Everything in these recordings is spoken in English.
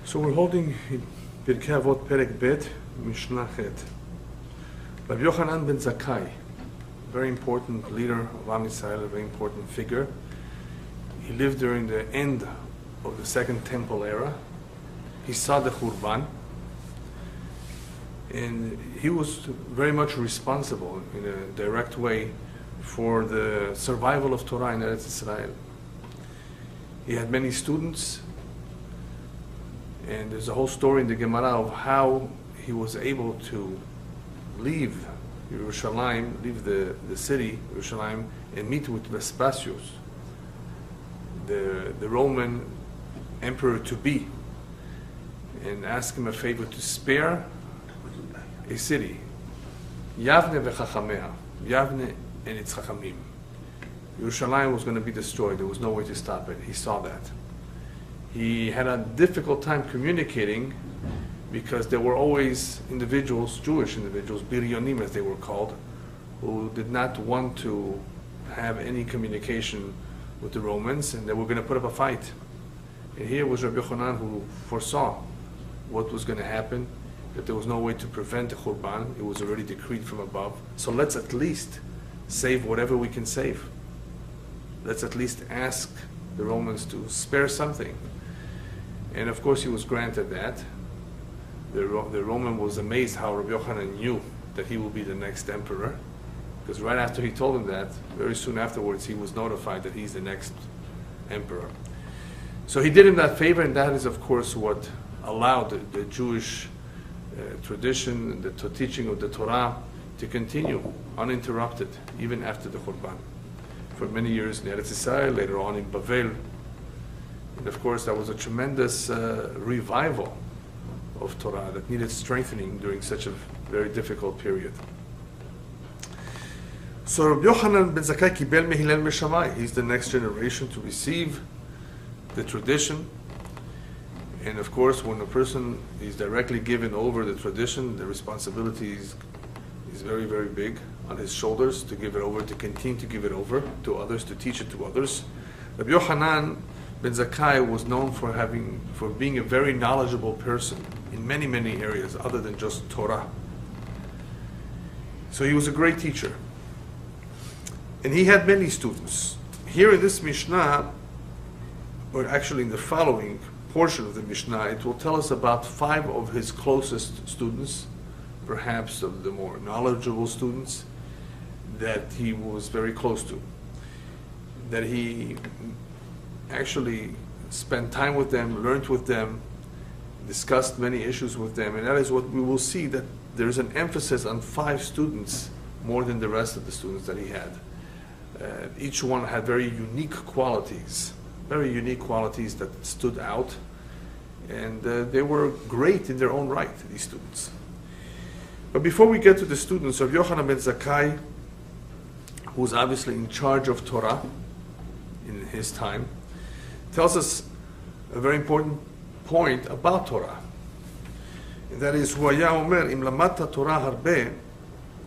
So we're holding Pirkei Avot Perek Bet, Mishnah Het. Rabbi Yohanan Ben Zakai, very important leader of Am Yisrael, a very important figure. He lived during the end of the Second Temple era. He saw the Churban, and he was very much responsible in a direct way for the survival of Torah in Eretz Yisrael. He had many students, and there's a whole story in the Gemara of how he was able to leave Yerushalayim, leave the city, Yerushalayim, and meet with Vespasius, the Roman emperor-to-be, and ask him a favor to spare a city, Yavne v'chachameha, Yavne and its chachamim. Yerushalayim was going to be destroyed. There was no way to stop it. He saw that. He had a difficult time communicating because there were always individuals, Jewish individuals, biryonim as they were called, who did not want to have any communication with the Romans, and they were going to put up a fight. And here was Rabbi Yohanan, who foresaw what was going to happen, that there was no way to prevent the Churban. It was already decreed from above. So let's at least save whatever we can save. Let's at least ask the Romans to spare something. And of course he was granted that. The Roman was amazed how Rabbi Yohanan knew that he will be the next emperor, because right after he told him that, very soon afterwards he was notified that he's the next emperor. So he did him that favor, and that is of course what allowed the Jewish tradition, the teaching of the Torah to continue uninterrupted even after the Churban. For many years in Eretz Yisrael, later on in Bavel. And of course, that was a tremendous revival of Torah that needed strengthening during such a very difficult period. So Rabbi Yohanan Ben Zakai kibel mehilel meshamai. He's the next generation to receive the tradition. And of course, when a person is directly given over the tradition, the responsibility is very, very big on his shoulders to give it over, to continue to give it over to others, to teach it to others. Rabbi Yohanan Ben Zakai was known for being a very knowledgeable person in many, many areas other than just Torah. So he was a great teacher. And he had many students. Here in this Mishnah, or actually in the following portion of the Mishnah, it will tell us about 5 of his closest students, perhaps of the more knowledgeable students that he was very close to, that he actually spent time with them, learned with them, discussed many issues with them, and that is what we will see, that there's an emphasis on 5 students more than the rest of the students that he had. Each one had very unique qualities that stood out, and they were great in their own right, these students. But before we get to the students, of Yohanan Ben Zakai, who was obviously in charge of Torah in his time, tells us a very important point about Torah. And that is, Hu haya omer, im lamata Torah harbe,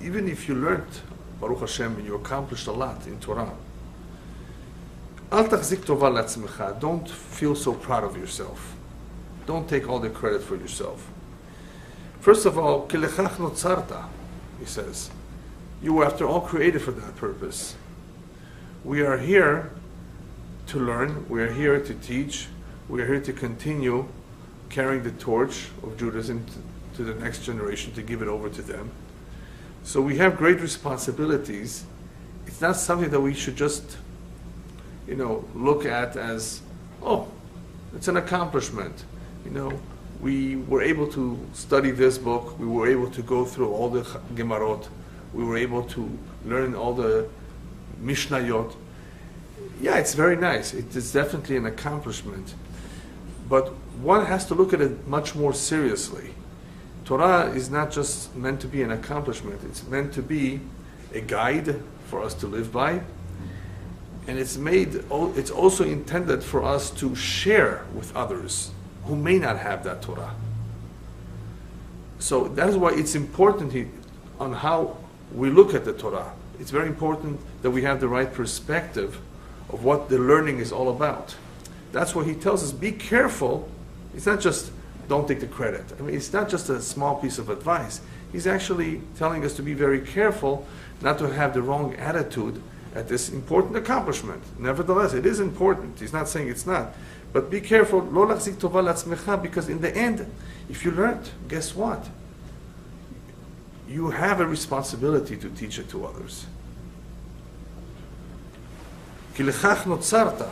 even if you learned, Baruch Hashem, and you accomplished a lot in Torah, al tachzik tova latzmecha, don't feel so proud of yourself. Don't take all the credit for yourself. First of all, ki lechach notzarta, he says. You were, after all, created for that purpose. We are here to learn, we are here to teach, we are here to continue carrying the torch of Judaism to the next generation, to give it over to them. So we have great responsibilities. It's not something that we should just, look at as, oh, it's an accomplishment. We were able to study this book, we were able to go through all the Gemarot, we were able to learn all the Mishnayot. Yeah, it's very nice. It is definitely an accomplishment. But one has to look at it much more seriously. Torah is not just meant to be an accomplishment. It's meant to be a guide for us to live by. And it's also intended for us to share with others who may not have that Torah. So that is why it's important on how we look at the Torah. It's very important that we have the right perspective of what the learning is all about. That's why he tells us, be careful. It's not just don't take the credit. I mean, it's not just a small piece of advice. He's actually telling us to be very careful not to have the wrong attitude at this important accomplishment. Nevertheless, it is important. He's not saying it's not. But be careful, lo lachzik tova latzmecha, because in the end, if you learned, guess what? You have a responsibility to teach it to others. Ki lechach notzarta.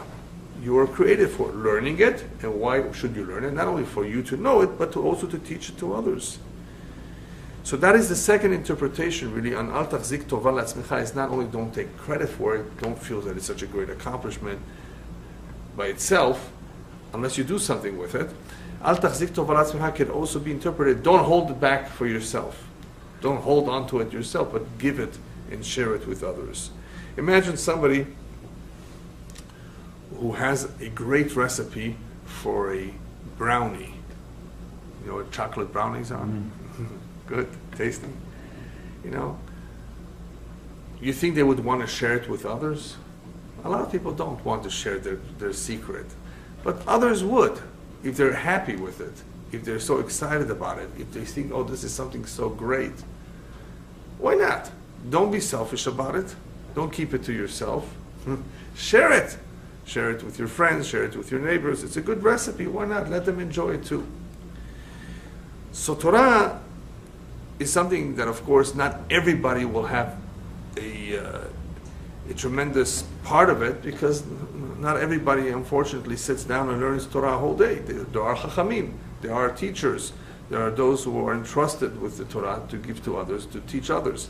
You were created for learning it, and why should you learn it? Not only for you to know it, but also to teach it to others. So that is the second interpretation, really, on al tachzik tova latzmecha, is not only don't take credit for it, don't feel that it's such a great accomplishment by itself, unless you do something with it. Al tachzik tova latzmecha can also be interpreted, don't hold it back for yourself. Don't hold on to it yourself, but give it and share it with others. Imagine somebody who has a great recipe for a brownie. You know what chocolate brownies are? Good, tasty. You know, you think they would want to share it with others? A lot of people don't want to share their secret. But others would, if they're happy with it, if they're so excited about it, if they think, oh, this is something so great. Why not? Don't be selfish about it. Don't keep it to yourself. Share it. Share it with your friends, share it with your neighbors. It's a good recipe. Why not? Let them enjoy it too. So Torah is something that, of course, not everybody will have a tremendous part of it, because not everybody, unfortunately, sits down and learns Torah a whole day. There are chachamim, there are teachers, there are those who are entrusted with the Torah to give to others, to teach others.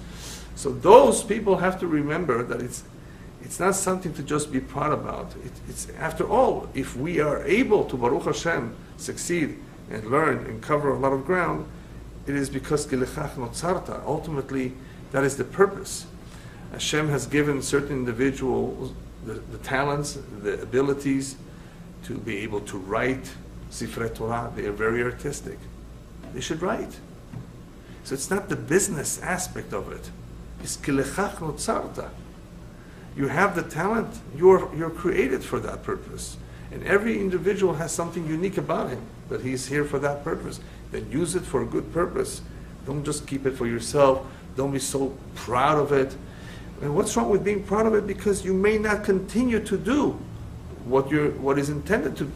So those people have to remember that it's not something to just be proud about. It's after all, if we are able to, Baruch Hashem, succeed and learn and cover a lot of ground, it is because Kilechach Notzarta. Ultimately, that is the purpose. Hashem has given certain individuals the talents, the abilities to be able to write Sifrei Torah. They are very artistic. They should write. So it's not the business aspect of it. It's Kilechach Notzarta. You have the talent. You're created for that purpose. And every individual has something unique about him, that he's here for that purpose. Then use it for a good purpose. Don't just keep it for yourself. Don't be so proud of it. And what's wrong with being proud of it? Because you may not continue to do what is intended to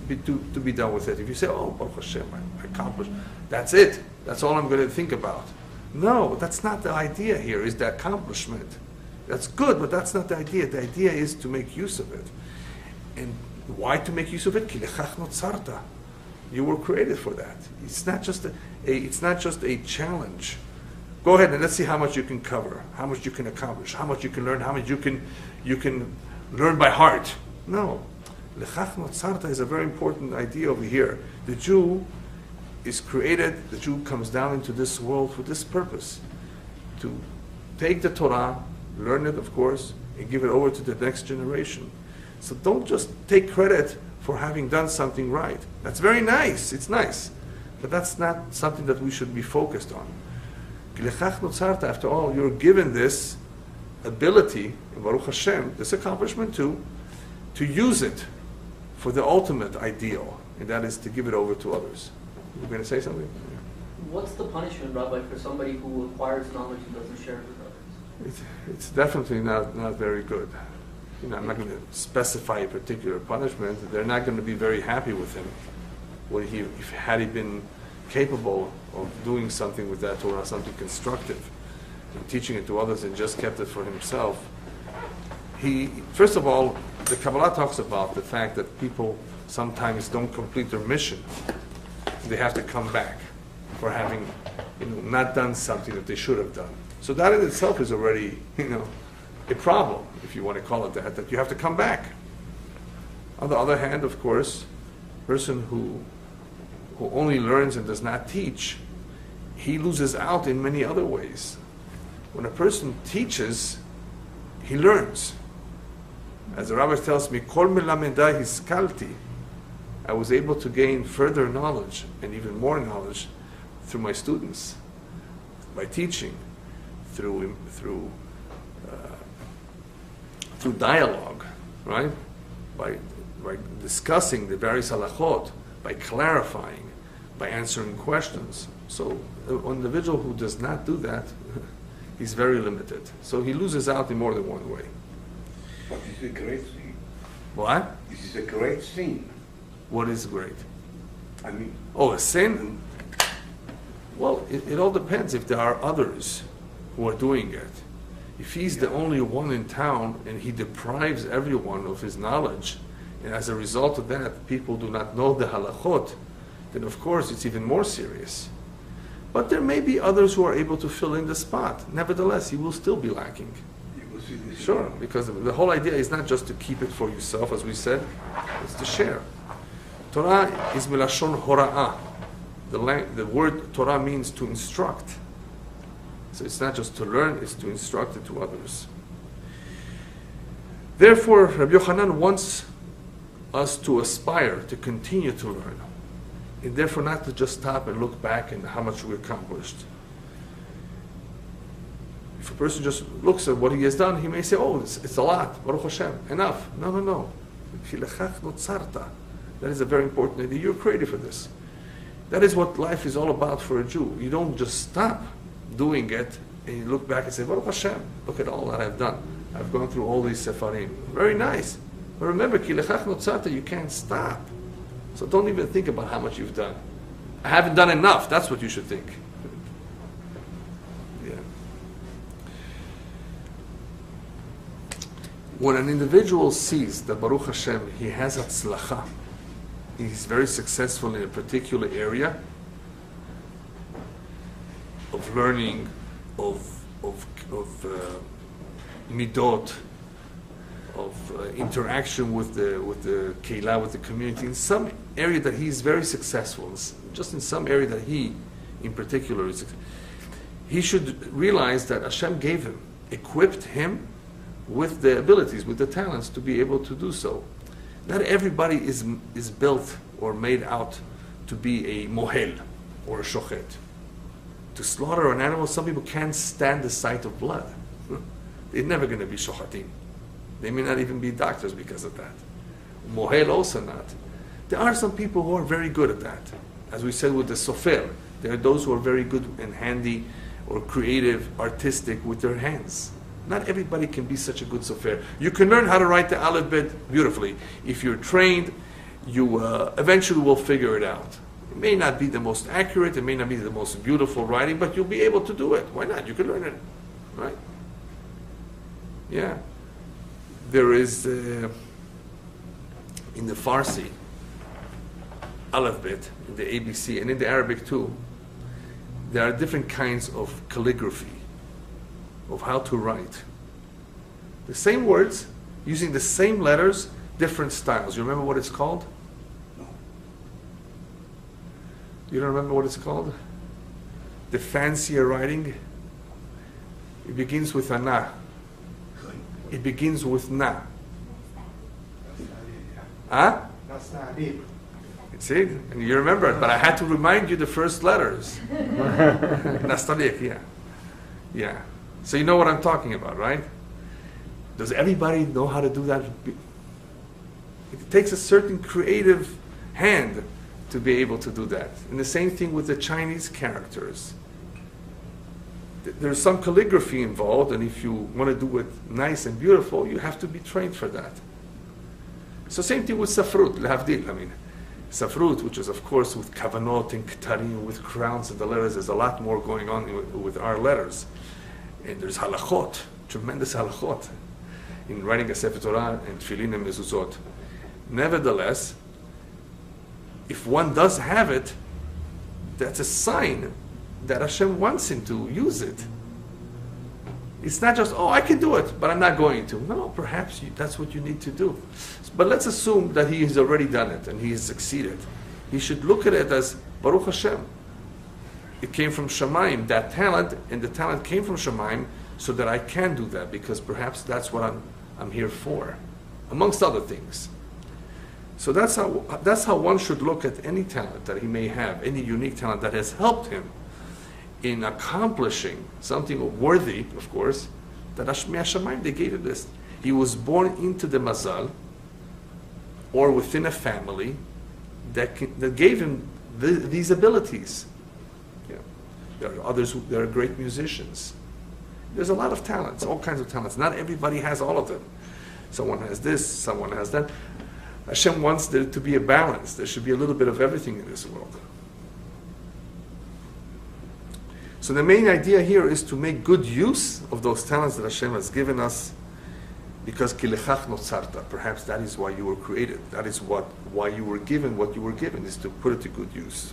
be done with it. If you say, oh, Baruch Hashem, I accomplished, that's it. That's all I'm going to think about. No, that's not the idea here, is the accomplishment. That's good, but that's not the idea. The idea is to make use of it. And why to make use of it? Kilechach notzarta. You were created for that. It's not just a challenge. Go ahead and let's see how much you can cover, how much you can accomplish, how much you can learn, how much you can learn by heart. No. Lechach notzarta is a very important idea over here. The Jew is created, the Jew comes down into this world for this purpose. To take the Torah, learn it, of course, and give it over to the next generation. So don't just take credit for having done something right. That's very nice, it's nice. But that's not something that we should be focused on. After all, you're given this ability, Baruch Hashem, this accomplishment too, to use it for the ultimate ideal, and that is to give it over to others. You're going to say something? What's the punishment, Rabbi, for somebody who acquires knowledge and doesn't share it with others? It's definitely not very good. You know, I'm not going to specify a particular punishment. They're not going to be very happy with him. Had he been capable of doing something with that Torah, something constructive, and teaching it to others, and just kept it for himself. First of all, the Kabbalah talks about the fact that people sometimes don't complete their mission. They have to come back for having, not done something that they should have done. So that in itself is already, a problem, if you want to call it that you have to come back. On the other hand, of course, a person who only learns and does not teach, he loses out in many other ways. When a person teaches, he learns. As the Rabbi tells me, Kol melamedai hiskalti, I was able to gain further knowledge and even more knowledge through my students, by teaching, through dialogue, right? By discussing the various halachot, by clarifying, by answering questions. So an individual who does not do that, he's very limited. So he loses out in more than one way. But this is a great thing. What? This is a great thing. What is great? I mean, Oh, a sin? Well, it all depends if there are others who are doing it. If he's the only one in town and he deprives everyone of his knowledge, and as a result of that, people do not know the halachot, then of course it's even more serious. But there may be others who are able to fill in the spot. Nevertheless, he will still be lacking. you will see this. Sure, because the whole idea is not just to keep it for yourself, as we said, it's to share. Torah is milashon hora'ah. The word Torah means to instruct. So it's not just to learn, it's to instruct it to others. Therefore, Rabbi Yohanan wants us to aspire to continue to learn, and therefore not to just stop and look back and how much we accomplished. If a person just looks at what he has done, he may say, oh, it's a lot, Baruch Hashem, enough. No. That is a very important idea. You're created for this. That is what life is all about for a Jew. You don't just stop doing it and you look back and say, Baruch Hashem, look at all that I've done. I've gone through all these sefarim. Very nice. But remember, ki lechach notzarta, you can't stop. So don't even think about how much you've done. I haven't done enough. That's what you should think. Yeah. When an individual sees that Baruch Hashem, he has atzlacha, he's very successful in a particular area of learning, of midot, of interaction with the keilah, with the community, in some area that he is very successful, just in some area that he, in particular, is. He should realize that Hashem gave him, equipped him with the abilities, with the talents to be able to do so. Not everybody is built or made out to be a mohel or a shochet. To slaughter an animal, some people can't stand the sight of blood. They're never going to be shochatim. They may not even be doctors because of that. Mohel also not. There are some people who are very good at that. As we said with the sofer, there are those who are very good and handy or creative, artistic with their hands. Not everybody can be such a good sofer. You can learn how to write the aleph bet beautifully. If you're trained, you eventually will figure it out. It may not be the most accurate, it may not be the most beautiful writing, but you'll be able to do it. Why not? You can learn it, right? Yeah. There is, in the Farsi, aleph bet, in the ABC, and in the Arabic too, there are different kinds of calligraphy, of how to write. The same words, using the same letters, different styles. You remember what it's called? No. You don't remember what it's called? The fancier writing? It begins with a na. It begins with na. Huh? See? And you remember it, but I had to remind you the first letters. Nastalik, yeah. Yeah. So you know what I'm talking about, right? Does everybody know how to do that? It takes a certain creative hand to be able to do that. And the same thing with the Chinese characters. There's some calligraphy involved, and if you want to do it nice and beautiful, you have to be trained for that. So same thing with safrut, lehavdil. I mean, safrut, which is of course with kavanot and ktarim, with crowns and the letters, there's a lot more going on with our letters. And there's halachot, tremendous halachot, in writing a Sefer Torah and tefillin and mezuzot. Nevertheless, if one does have it, that's a sign that Hashem wants him to use it. It's not just, oh, I can do it, but I'm not going to. No, perhaps that's what you need to do. But let's assume that he has already done it and he has succeeded. He should look at it as, Baruch Hashem. It came from Shemaim, that talent, and the talent came from Shemaim so that I can do that, because perhaps that's what I'm here for, amongst other things. So that's how one should look at any talent that he may have, any unique talent that has helped him in accomplishing something worthy, of course, that Hashemayim, they gave him this. He was born into the mazal, or within a family, that gave him these abilities. Yeah. There are others who are great musicians. There's a lot of talents, all kinds of talents. Not everybody has all of them. Someone has this, someone has that. Hashem wants there to be a balance. There should be a little bit of everything in this world. So the main idea here is to make good use of those talents that Hashem has given us, because kilechach notzarta, perhaps that is why you were created. That is why you were given what you were given, is to put it to good use.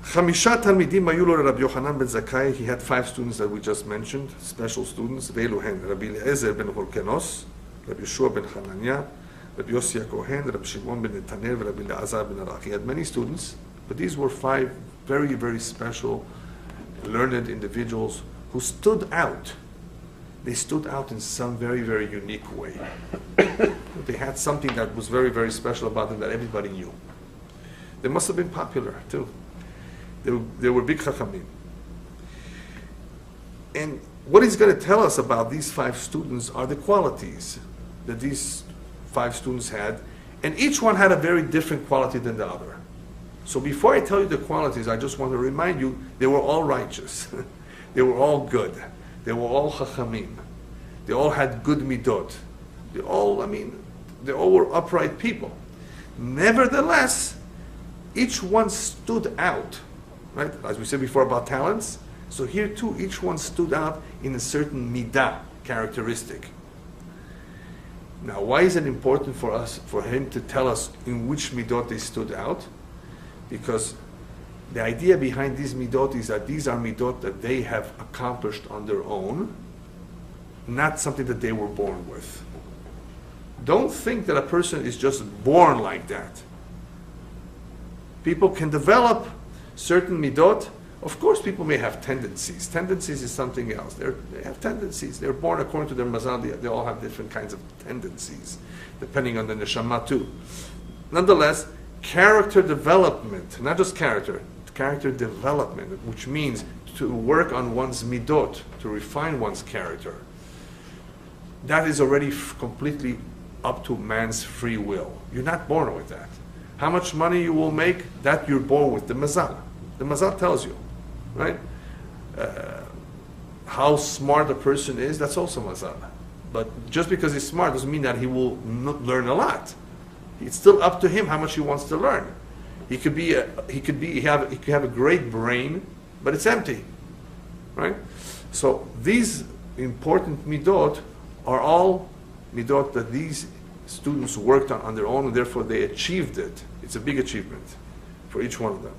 Chamisha talmidim hayu lo Rabbi Yohanan Ben Zakai. He had 5 students that we just mentioned, special students. Ve'elu hen Rabbi Eliyahu ben Horkenos, Rabbi Yeshua ben Hanania, Rabbi Yossi Kohen, Rabbi Shimon ben Netanel, Rabbi Elazar ben Arach. He had many students, but these were 5 very, very special, learned individuals who stood out. They stood out in some very, very unique way. They had something that was very, very special about them that everybody knew. They must have been popular too. They were big chachamim. And what he's going to tell us about these 5 students are the qualities that these 5 students had, and each one had a very different quality than the other. So before I tell you the qualities, I just want to remind you, they were all righteous. They were all good. They were all chachamim. They all had good midot. They all were upright people. Nevertheless, each one stood out. Right? As we said before about talents, so here too, each one stood out in a certain midah, characteristic. Now, why is it important for him to tell us in which midot they stood out? Because the idea behind these midot is that these are midot that they have accomplished on their own, not something that they were born with. Don't think that a person is just born like that. People can develop certain midot. Of course, people may have tendencies. Tendencies is something else. They have tendencies. They're born according to their mazal. They all have different kinds of tendencies, depending on the neshama too. Nonetheless, character development, not just character development, which means to work on one's midot, to refine one's character, that is already completely up to man's free will. You're not born with that. How much money you will make, that you're born with. The mazal. The mazal tells you, right? How smart a person is, that's also mazal. But just because he's smart doesn't mean that he will not learn a lot. It's still up to him how much he wants to learn. He could have a great brain, but it's empty, right? So these important midot are all midot that these students worked on their own, and therefore they achieved it. It's a big achievement for each one of them.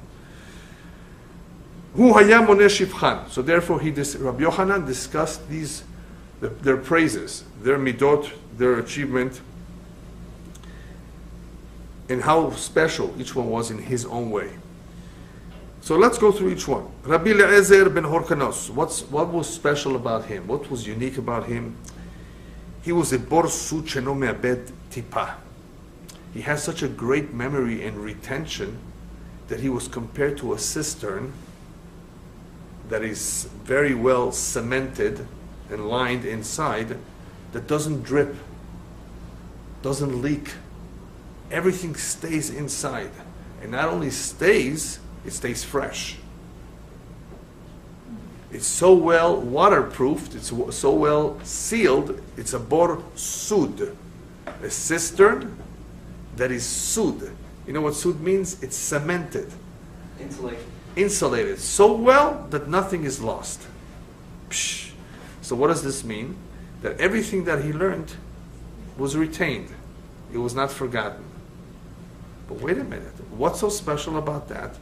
Hu haya moneh shivchan. So therefore, Rabbi Yohanan discussed their praises, their midot, their achievement, and how special each one was in his own way. So let's go through each one. Rabbi Eliyahu ben Horkenos. What was special about him? What was unique about him? He was a bor sud sheno me'abed tipa. He has such a great memory and retention that he was compared to a cistern that is very well cemented and lined inside, that doesn't drip, doesn't leak. Everything stays inside. And not only stays, it stays fresh. It's so well waterproofed, it's so well sealed, it's a bor sud, a cistern that is sud. You know what sud means? It's cemented. Insulated. So well that nothing is lost. Psh. So what does this mean? That everything that he learned was retained. It was not forgotten. But wait a minute. What's so special about that?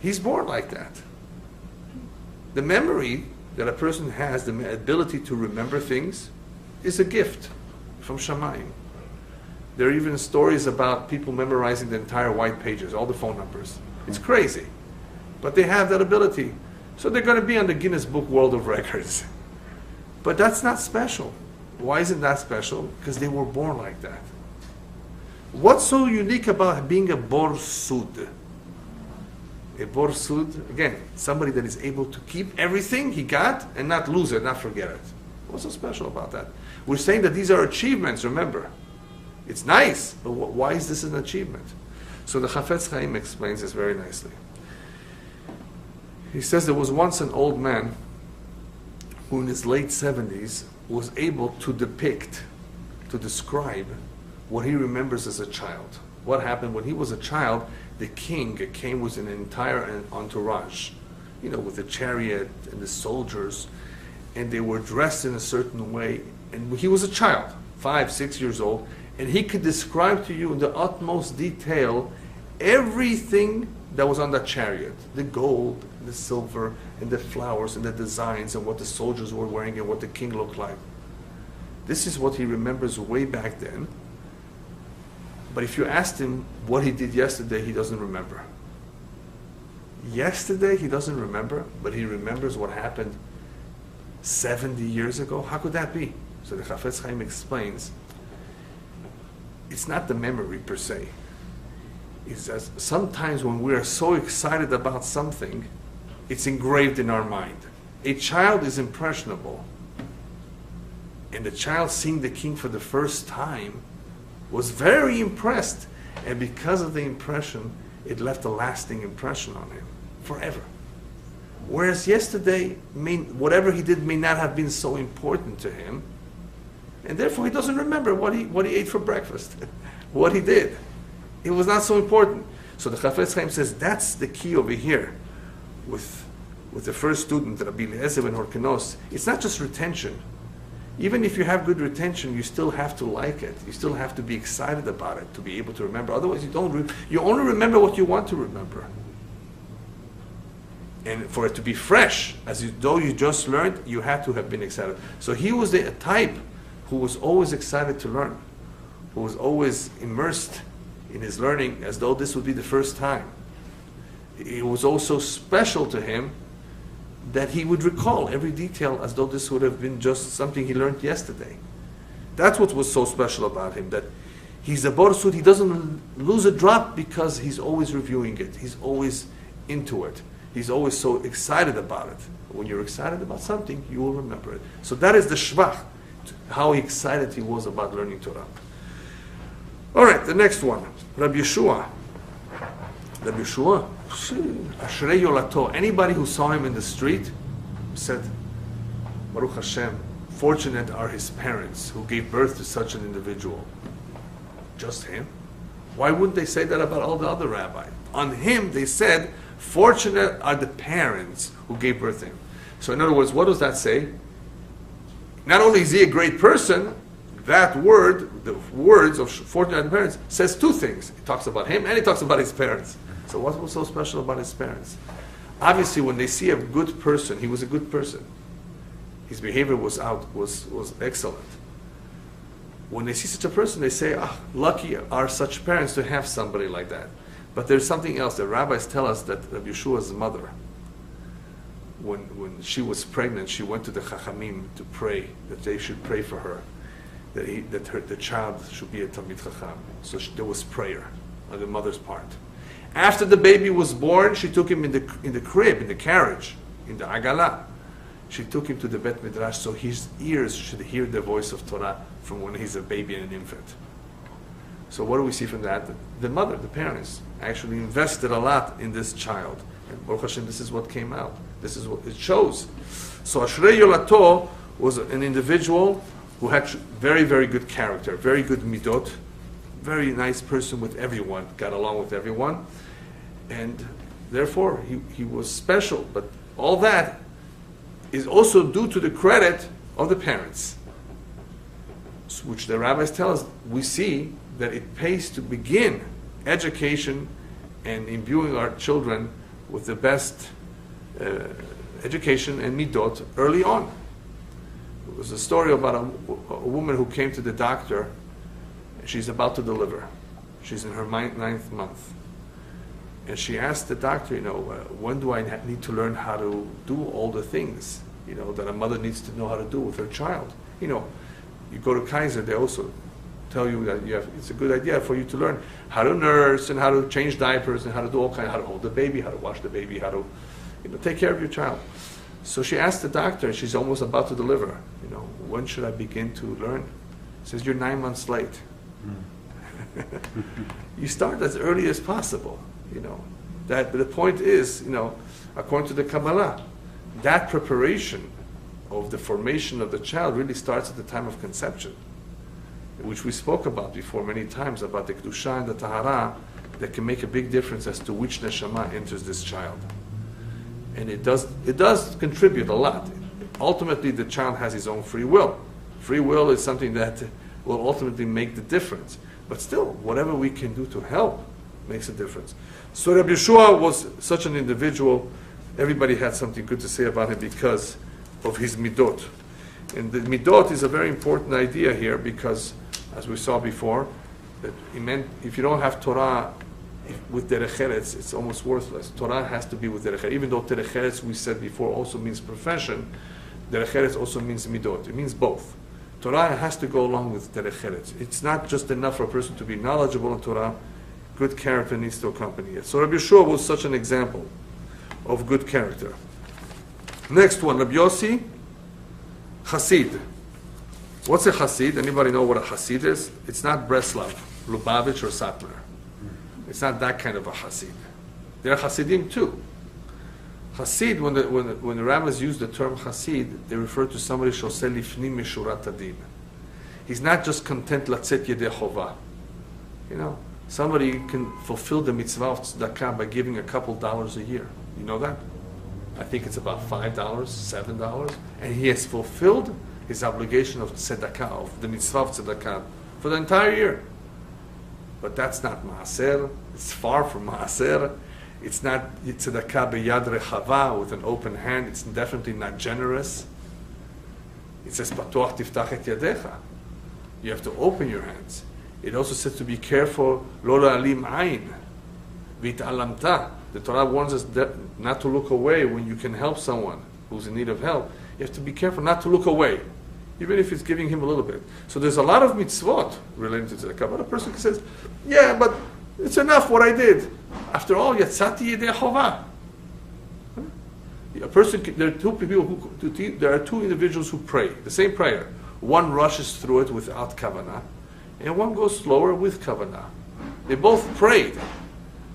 He's born like that. The memory that a person has, the ability to remember things, is a gift from Shamayim. There are even stories about people memorizing the entire white pages, all the phone numbers. It's crazy. But they have that ability. So they're going to be on the Guinness Book World of Records. But that's not special. Why isn't that special? Because they were born like that. What's so unique about being a bor sud? A bor sud, again, somebody that is able to keep everything he got and not lose it, not forget it. What's so special about that? We're saying that these are achievements, remember. It's nice, but why is this an achievement? So the Chafetz Chaim explains this very nicely. He says there was once an old man who in his late 70s was able to describe what he remembers as a child. What happened when he was a child, the king came with an entire entourage, with the chariot and the soldiers, and they were dressed in a certain way, and he was a child, 5, 6 years old, and he could describe to you in the utmost detail everything that was on that chariot, the gold, the silver, and the flowers, and the designs, and what the soldiers were wearing, and what the king looked like. This is what he remembers way back then. But if you asked him what he did yesterday, he doesn't remember. Yesterday, he doesn't remember, but he remembers what happened 70 years ago. How could that be? So the Chafetz Chaim explains, it's not the memory per se. It's that sometimes when we are so excited about something, it's engraved in our mind. A child is impressionable. And the child seeing the king for the first time was very impressed. And because of the impression, it left a lasting impression on him forever. Whereas yesterday, whatever he did may not have been so important to him. And therefore he doesn't remember what he ate for breakfast, what he did. It was not so important. So the Chafetz Chaim says that's the key over here with the first student, Rabbi Eliezer ben Horkenos. It's not just retention. Even if you have good retention, you still have to like it. You still have to be excited about it to be able to remember. Otherwise, you only remember what you want to remember. And for it to be fresh, though you just learned, you had to have been excited. So he was the type who was always excited to learn, who was always immersed in his learning as though this would be the first time. It was also special to him that he would recall every detail as though this would have been just something he learned yesterday. That's what was so special about him, that he's a borsut, he doesn't lose a drop because he's always reviewing it. He's always into it. He's always so excited about it. When you're excited about something, you will remember it. So that is the shvach, how excited he was about learning Torah. All right, the next one, Rabbi Yeshua. Rabbi Yeshua, Ashrei Yolato. Anybody who saw him in the street said, Baruch Hashem, fortunate are his parents who gave birth to such an individual. Just him? Why wouldn't they say that about all the other rabbis? On him, they said, fortunate are the parents who gave birth to him. So in other words, what does that say? Not only is he a great person, that word, the words of fortunate are the parents, says two things. It talks about him and it talks about his parents. So what was so special about his parents? Obviously, when they see a good person, he was a good person. His behavior was excellent. When they see such a person, they say, lucky are such parents to have somebody like that. But there's something else. The rabbis tell us that Rabbi Yeshua's mother, when she was pregnant, she went to the Chachamim to pray, that they should pray for her, that the child should be a Talmid Chacham. So there was prayer on the mother's part. After the baby was born, she took him in the crib, in the carriage, in the Agala. She took him to the Bet Midrash so his ears should hear the voice of Torah from when he's a baby and an infant. So what do we see from that? The mother, the parents, actually invested a lot in this child. And Baruch Hashem, this is what came out. This is what it shows. So Ashrei Yolato was an individual who had very, very good character, very good midot, very nice person with everyone, got along with everyone. And therefore, he was special. But all that is also due to the credit of the parents, which the rabbis tell us, we see that it pays to begin education and imbuing our children with the best education and midot early on. There was a story about a woman who came to the doctor. She's about to deliver. She's in her 9th month. And she asked the doctor, when do I need to learn how to do all the things, that a mother needs to know how to do with her child? You go to Kaiser, they also tell you that it's a good idea for you to learn how to nurse and how to change diapers and how to do all kinds, how to hold the baby, how to wash the baby, how to take care of your child. So she asked the doctor, she's almost about to deliver, when should I begin to learn? He says, you're 9 months late. You start as early as possible, But the point is, according to the Kabbalah, that preparation of the formation of the child really starts at the time of conception, which we spoke about before many times, about the Kedusha and the Tahara, that can make a big difference as to which neshama enters this child. And it does contribute a lot. Ultimately, the child has his own free will. Free will is something that will ultimately make the difference. But still, whatever we can do to help makes a difference. So Rabbi Yeshua was such an individual. Everybody had something good to say about him because of his midot. And the midot is a very important idea here because, as we saw before, that it meant if you don't have Torah with derech eretz, it's almost worthless. Torah has to be with derech eretz. Even though derech eretz, we said before, also means profession, derech eretz also means midot. It means both. Torah has to go along with derech eretz. It's not just enough for a person to be knowledgeable in Torah. Good character needs to accompany it. So Rabbi Yeshua was such an example of good character. Next one, Rabbi Yossi, Hassid. What's a Hassid? Anybody know what a Hassid is? It's not Breslov, Lubavitch, or Satmar. It's not that kind of a Hassid. There are Hasidim too. Hasid, when the rabbis use the term Hasid, they refer to somebody shoseh lifnim mishurat adin. He's not just content latzet yedei chova. Somebody can fulfill the mitzvah of tzedakah by giving a couple dollars a year. You know that? I think it's about $5, $7, and he has fulfilled his obligation of tzedakah, of the mitzvah of tzedakah, for the entire year. But that's not maaser. It's far from maaser. It's not tzedakah b'yad rechava, with an open hand. It's definitely not generous. It says patuach tiftach et yadecha. You have to open your hands. It also says to be careful, lo la'alim ayin, v'it'alamta. The Torah warns us not to look away when you can help someone who's in need of help. You have to be careful not to look away, even if it's giving him a little bit. So there's a lot of mitzvot related to tzedakah. But a person says, yeah, but it's enough what I did. After all, yatzati yedei chova. A person, there are two individuals who pray the same prayer. One rushes through it without kavanah, and one goes slower with kavanah. They both prayed,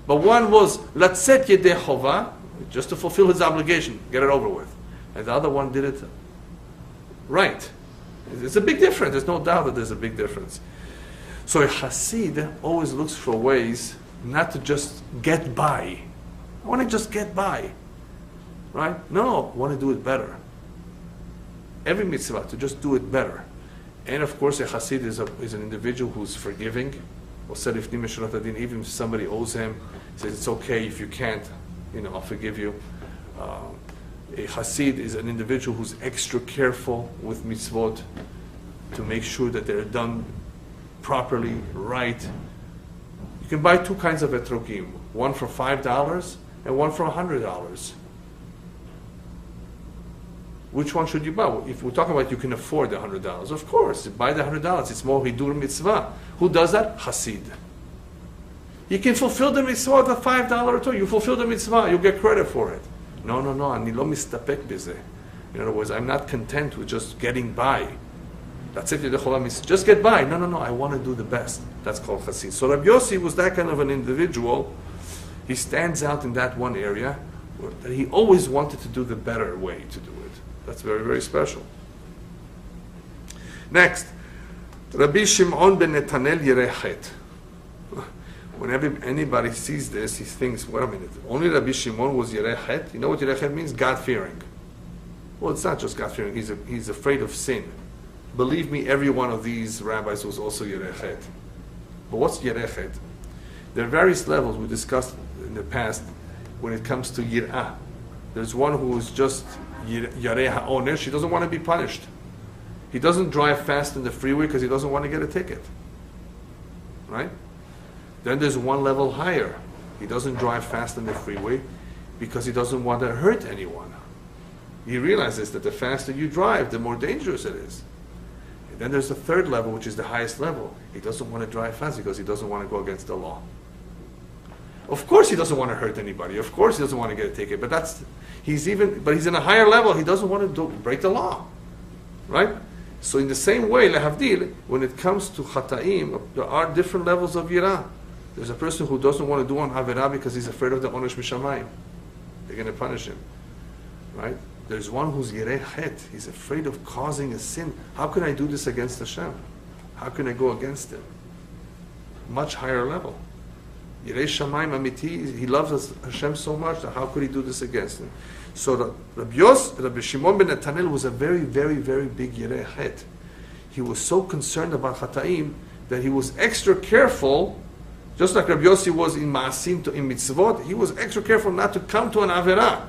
but one was latzet yedei chova, just to fulfill his obligation, get it over with, and the other one did it right. It's a big difference. There's no doubt that there's a big difference. So a Hasid always looks for ways not to just get by. I want to just get by, right? No, I want to do it better. Every mitzvah, to just do it better. And of course, a Hasid is an individual who's forgiving. Even if somebody owes him, he says, it's okay if you can't, I'll forgive you. A Hasid is an individual who's extra careful with mitzvot to make sure that they're done properly, right. You can buy two kinds of etrogim, one for $5 and one for $100. Which one should you buy? If we're talking about you can afford the $100, of course, buy the $100. It's more hidur mitzvah. Who does that? Hasid. You can fulfill the mitzvah with a $5 or two. You fulfill the mitzvah, you get credit for it. No, ani lo mistapek b'zeh. In other words, I'm not content with just getting by. That's it. Just get by. No, I want to do the best. That's called Hasid. So Rabbi Yossi was that kind of an individual. He stands out in that one area that he always wanted to do the better way to do it. That's very, very special. Next, Rabbi Shimon ben Netanel Yireh Chet. Whenever anybody sees this, he thinks, wait a minute, only Rabbi Shimon was Yireh Chet? You know what Yireh Chet means? God-fearing. Well, it's not just God-fearing. He's afraid of sin. Believe me, every one of these rabbis was also Yireh Chet. But what's Yireh Chet? There are various levels we discussed in the past when it comes to Yir'ah. There's one who is just Yareh HaOnesh. He doesn't want to be punished. He doesn't drive fast in the freeway because he doesn't want to get a ticket. Right? Then there's one level higher. He doesn't drive fast in the freeway because he doesn't want to hurt anyone. He realizes that the faster you drive, the more dangerous it is. And then there's the third level, which is the highest level. He doesn't want to drive fast because he doesn't want to go against the law. Of course he doesn't want to hurt anybody. Of course he doesn't want to get a ticket. But he's in a higher level. He doesn't want to break the law. Right? So in the same way, lehavdil, when it comes to chata'im, there are different levels of yirah. There's a person who doesn't want to do an averah because he's afraid of the onesh mishamayim. They're going to punish him, right? There's one who's yireh het. He's afraid of causing a sin. How can I do this against Hashem? How can I go against him? Much higher level. Yireh shamayim amiti. He loves Hashem so much that how could he do this against him? So Rabbi Shimon ben Netanel was a very, very, very big yireh het. He was so concerned about chata'im that he was extra careful. Just like Rabbi Yossi was in Ma'asim, in Mitzvot, he was extra careful not to come to an Averah.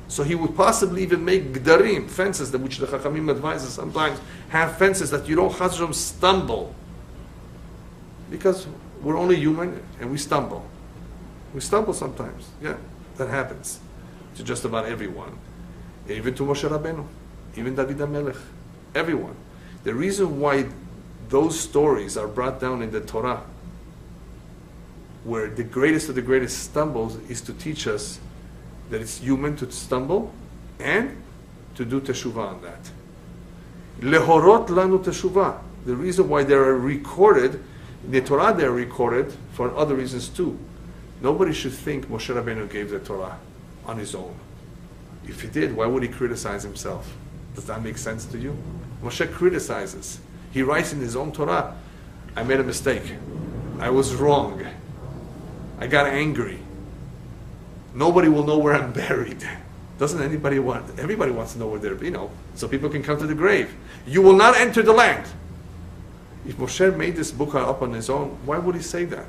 So he would possibly even make Gdarim, fences, which the Chachamim advises sometimes, have fences that you don't Chazram stumble. Because we're only human and we stumble. We stumble sometimes. Yeah, that happens to just about everyone. Even to Moshe Rabbeinu, even David HaMelech, everyone. The reason why those stories are brought down in the Torah, where the greatest of the greatest stumbles, is to teach us that it's human to stumble and to do teshuvah on that. Lehorot lanu teshuvah. The reason why they are recorded, in the Torah they are recorded for other reasons too. Nobody should think Moshe Rabbeinu gave the Torah on his own. If he did, why would he criticize himself? Does that make sense to you? Moshe criticizes. He writes in his own Torah, I made a mistake. I was wrong. I got angry. Nobody will know where I'm buried. Doesn't anybody want? Everybody wants to know where they're, so people can come to the grave. You will not enter the land. If Moshe made this book up on his own, why would he say that?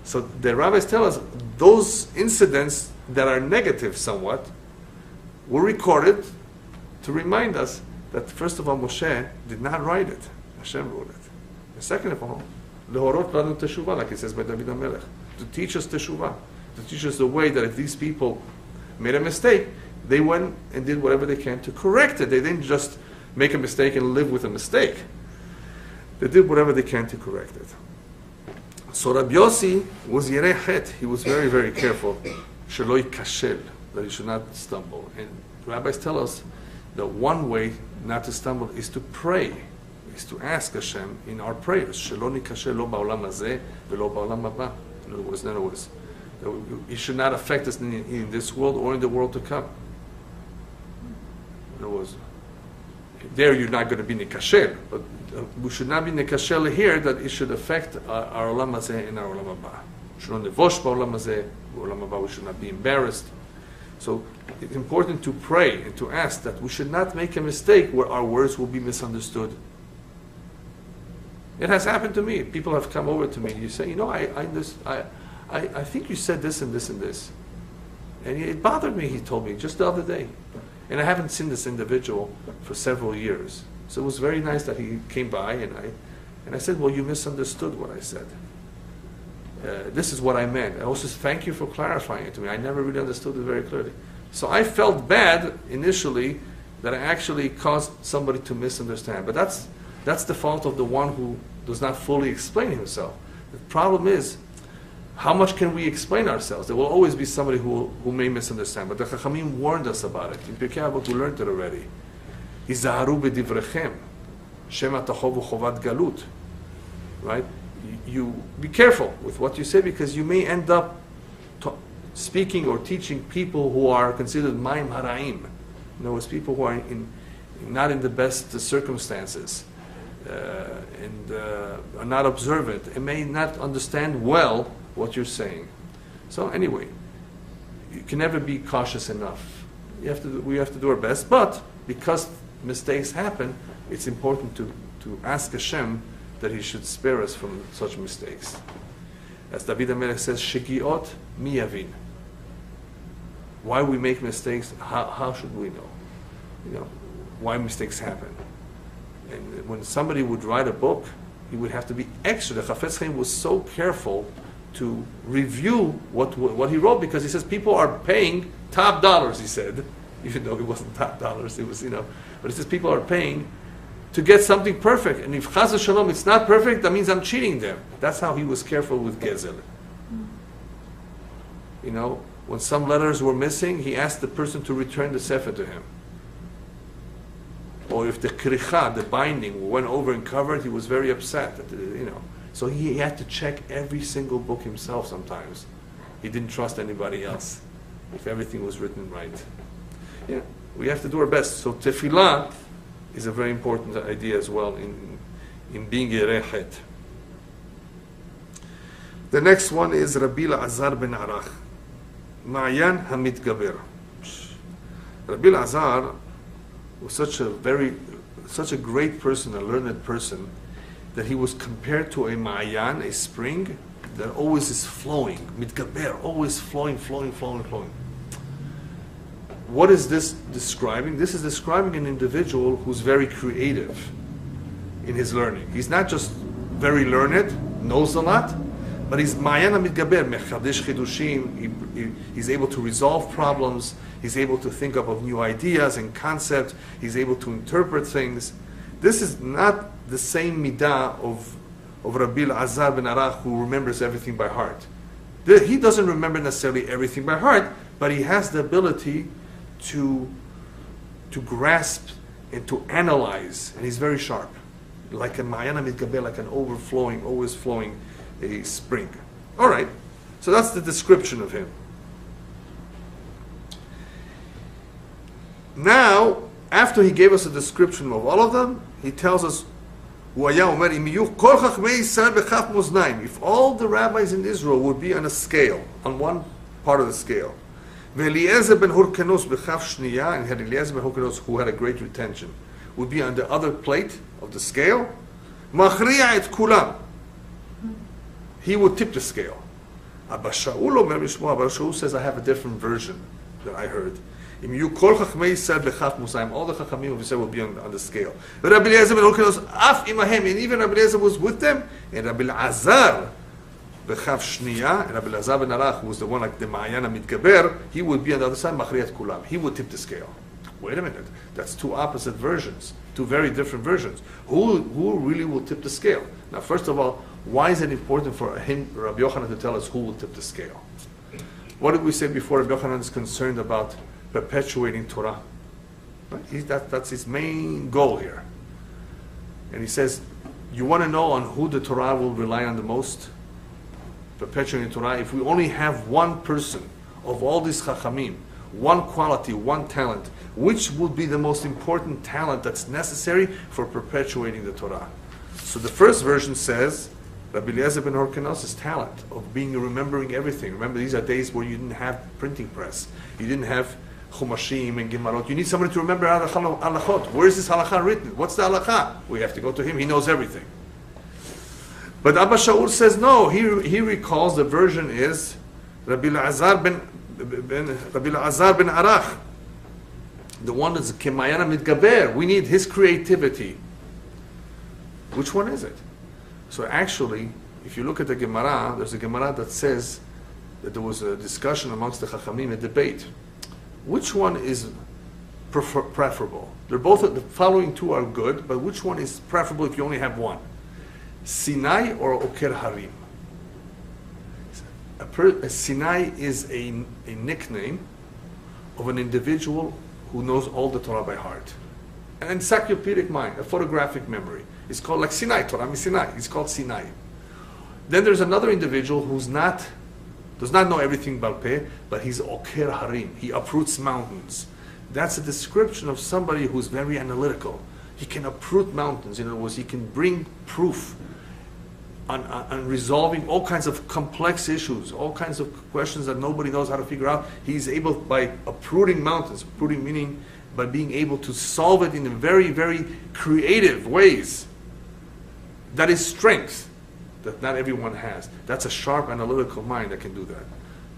So the rabbis tell us those incidents that are negative somewhat were recorded to remind us that first of all Moshe did not write it. Hashem wrote it. And second of all, Lehorot lanu teshuvah, like it says by David HaMelech, to teach us teshuvah, to teach us the way that if these people made a mistake, they went and did whatever they can to correct it. They didn't just make a mistake and live with a mistake. They did whatever they can to correct it. So Rabbi Yossi was yireh het. He was very, very careful. Shelo yikashel, that he should not stumble. And rabbis tell us that one way not to stumble is to pray, is to ask Hashem in our prayers. Shelo nikashel lo ba'olam hazeh velo ba'olam haba. In other words, it should not affect us in this world or in the world to come. In other words, there you're not going to be nikashel, but we should not be nikashel here, that it should affect our olam hazeh and our olam haba. Shelo nevosh ba'olam hazeh, olam haba, we should not be embarrassed. So it's important to pray and to ask that we should not make a mistake where our words will be misunderstood. It has happened to me. People have come over to me. You say, I think you said this and this and this. And it bothered me, he told me, just the other day. And I haven't seen this individual for several years. So it was very nice that he came by, and I said, well, you misunderstood what I said. This is what I meant. I also said, thank you for clarifying it to me. I never really understood it very clearly. So I felt bad initially that I actually caused somebody to misunderstand. But that's the fault of the one who does not fully explain himself. The problem is, how much can we explain ourselves? There will always be somebody who may misunderstand. But the Chachamim warned us about it. In Pirkei Avot we learned it already. Hizaharu b'divrechem, shema tachovu chovat galut. Right? You be careful with what you say, because you may end up speaking or teaching people who are considered ma'im hara'im. In other words, people who are not in the best circumstances and are not observant and may not understand well what you're saying. So anyway, you can never be cautious enough. We have to do our best, but because mistakes happen, it's important to ask Hashem that He should spare us from such mistakes. As David HaMelech says, Shegiot mi yavin. Why we make mistakes, how should we know? Why mistakes happen. And when somebody would write a book, he would have to be extra. The Chafetz Chaim was so careful to review what he wrote, because he says people are paying top dollars, he said, even though it wasn't top dollars, it was, but he says people are paying to get something perfect. And if Chas v'Shalom it's not perfect, that means I'm cheating them. That's how he was careful with Gezel. When some letters were missing, he asked the person to return the Sefer to him. or if the kricha, the binding, went over and covered, he was very upset. So he had to check every single book himself sometimes. He didn't trust anybody else if everything was written right. Yeah, we have to do our best. So tefillah is a very important idea as well in being yerechet. The next one is Rabbi Elazar ben Arach, Ma'yan HaMitgaber. Rabbi Elazar was such a great person, a learned person, that he was compared to a ma'yan, a spring that always is flowing, mitgaber, always flowing. What is this describing? This is describing an individual who's very creative in his learning. He's not just very learned, knows a lot, but he's ma'yan mitgaber, mechadish chidushim. He's able to resolve problems. He's able to think up of new ideas and concepts. He's able to interpret things. This is not the same midah of Rabbi Elazar ben Arach, who remembers everything by heart. He doesn't remember necessarily everything by heart, but he has the ability to grasp and to analyze, and he's very sharp, like a ma'yan mitgaber, like an overflowing, always flowing a spring. All right, so that's the description of him. Now, after he gave us a description of all of them, he tells us, if all the rabbis in Israel would be on a scale, on one part of the scale, and Eliyahu ben Hurkanos, who had a great retention, would be on the other plate of the scale, he would tip the scale. Abba Shaul says, I have a different version that I heard. All the Chachamim of Israel will be on the scale. But Rabbi Eliyahu ben Hurkanos, and even Rabbi Eliyahu was with them, and Rabbi Elazar b'chaf shniya, and Rabbi Elazar ben Arach, who was the one like the Ma'yan HaMitgaber, he would be on the other side, machriyat kulam. He would tip the scale. Wait a minute, that's two opposite versions, two very different versions. Who really will tip the scale? Now, first of all, why is it important for him, Rabbi Yohanan, to tell us who will tip the scale? What did we say before? Rabbi Yohanan is concerned about perpetuating Torah. Right? That's his main goal here. And he says, you want to know on who the Torah will rely on the most? Perpetuating Torah. If we only have one person of all these Chachamim, one quality, one talent, which would be the most important talent that's necessary for perpetuating the Torah? So the first version says, Rabbi Eliyahu ben Hurkanos' talent of remembering everything. Remember, these are days where you didn't have printing press. You didn't have Chumashim and Gemarot. You need somebody to remember halachot. Where is this halakha written? What's the halakha? We have to go to him. He knows everything. But Abba Shaul says no. He recalls the version is Rabbi Elazar ben Arach, the one that's Kemayana Mitgaber. We need his creativity. Which one is it? So actually, if you look at the Gemara, there's a Gemara that says that there was a discussion amongst the Chachamim, a debate. Which one is preferable? They're both, the following two are good, but which one is preferable if you only have one? Sinai or Oker Harim? A Sinai is a nickname of an individual who knows all the Torah by heart. An encyclopedic mind, a photographic memory. It's called like Sinai, Torah Sinai. It's called Sinai. Then there's another individual who's does not know everything Balpeh, but he's Oker Harim. He uproots mountains. That's a description of somebody who's very analytical. He can uproot mountains. In other words, he can bring proof on resolving all kinds of complex issues, all kinds of questions that nobody knows how to figure out. He's able, by uprooting mountains, uprooting meaning by being able to solve it in very, very creative ways. That is strength that not everyone has. That's a sharp analytical mind that can do that.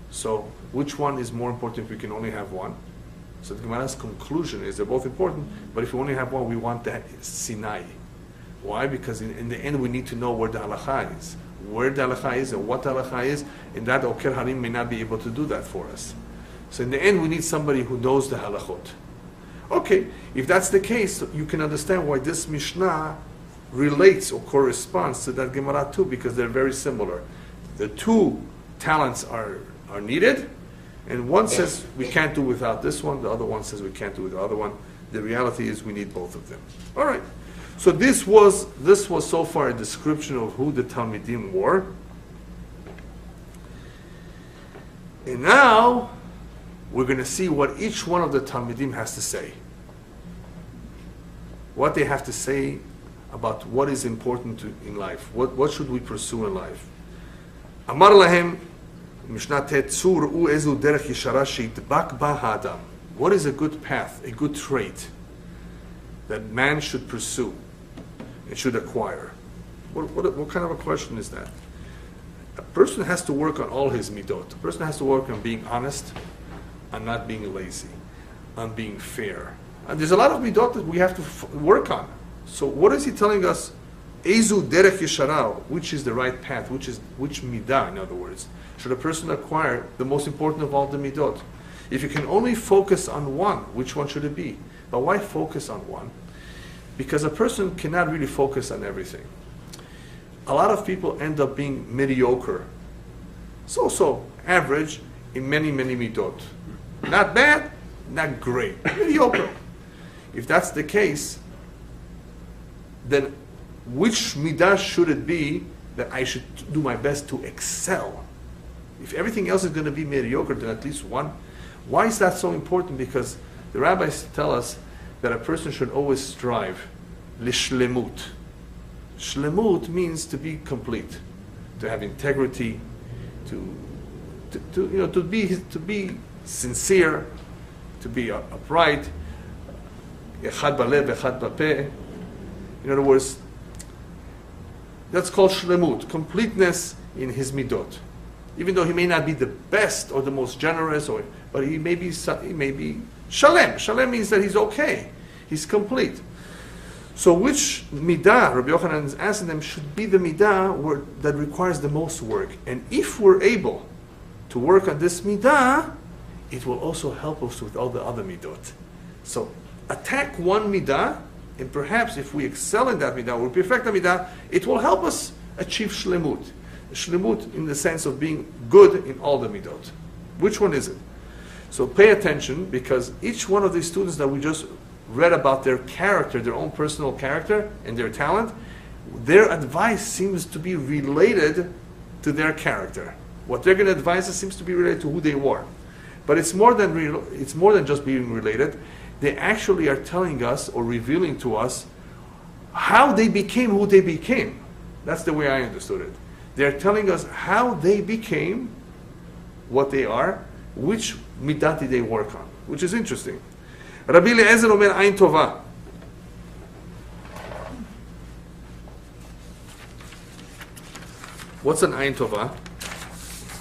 So which one is more important if we can only have one? So the Gemara's conclusion is they're both important, but if we only have one, we want that Sinai. Why? Because in the end we need to know where the halakha is. Where the halakha is and what the halakha is, and that Oker Harim may not be able to do that for us. So in the end we need somebody who knows the halachot. Okay, if that's the case, you can understand why this Mishnah relates or corresponds to that Gemara too, because they're very similar. The two talents are needed, and one says we can't do without this one, the other one says we can't do without the other one. The reality is we need both of them. All right. So this was so far a description of who the Talmidim were. And now we're going to see what each one of the Talmidim has to say. What they have to say about what is important in life. What should we pursue in life? Amar lahem, Mishnah Tet, Tzur u ezu derech yishara sheitbak ba ha'adam. What is a good path, a good trait that man should pursue and should acquire? What kind of a question is that? A person has to work on all his midot. A person has to work on being honest, on not being lazy, on being fair. And there's a lot of midot that we have to work on. So what is he telling us? Ezu derech yeshara, which is the right path, which midah, in other words, should a person acquire the most important of all the midot? If you can only focus on one, which one should it be? But why focus on one? Because a person cannot really focus on everything. A lot of people end up being mediocre, so average in many midot. Not bad, not great, mediocre. If that's the case, then which midah should it be that I should do my best to excel? If everything else is going to be mediocre, then at least one. Why is that so important? Because the rabbis tell us that a person should always strive lishlemut. Shlemut means to be complete, to have integrity, to be sincere, to be upright. Echad balev, echad bapeh. In other words, that's called shlemut, completeness in his midot. Even though he may not be the best or the most generous, but he may be shalem. Shalem means that he's okay, he's complete. So which midah, Rabbi Yohanan is asking them, should be the midah that requires the most work? And if we're able to work on this midah, it will also help us with all the other midot. So attack one midah, and perhaps if we excel in that midah, or perfect the midah, it will help us achieve shlemut. Shlemut in the sense of being good in all the midot. Which one is it? So pay attention, because each one of these students that we just read about their character, their own personal character and their talent, their advice seems to be related to their character. What they're going to advise us seems to be related to who they were. But it's more than just being related. They actually are telling us or revealing to us how they became who they became. That's the way I understood it. They're telling us how they became what they are, which midah did they work on, which is interesting. Rabbi Eliezer omer ayin tova. What's an ayin tova?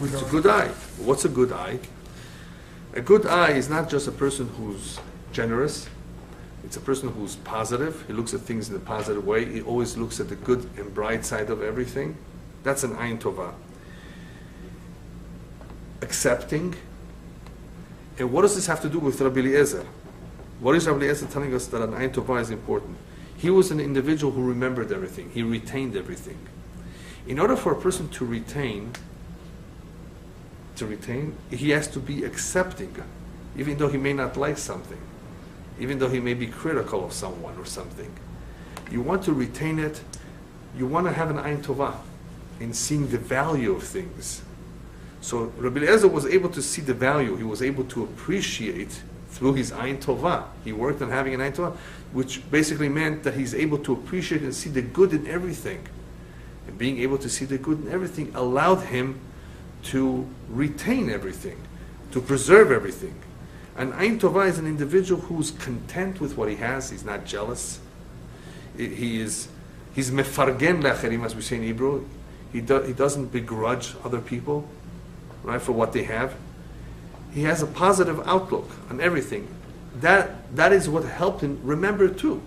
It's a good eye. What's a good eye? A good eye is not just a person who's generous. It's a person who's positive. He looks at things in a positive way. He always looks at the good and bright side of everything. That's an ayin tova. Accepting. And what does this have to do with Rabbi Eliezer? What is Rabbi Eliezer telling us that an ayin tova is important? He was an individual who remembered everything. He retained everything. In order for a person to retain, he has to be accepting, even though he may not like something, even though he may be critical of someone or something. You want to retain it. You want to have an ayin tova in seeing the value of things. So Rabbi Eliezer was able to see the value. He was able to appreciate through his ayin tova. He worked on having an ayin tova, which basically meant that he's able to appreciate and see the good in everything. And being able to see the good in everything allowed him to retain everything, to preserve everything. An ayin tova is an individual who's content with what he has. He's not jealous. He's mefargen le'acherim, as we say in Hebrew. He doesn't begrudge other people, right, for what they have. He has a positive outlook on everything. That is what helped him remember too.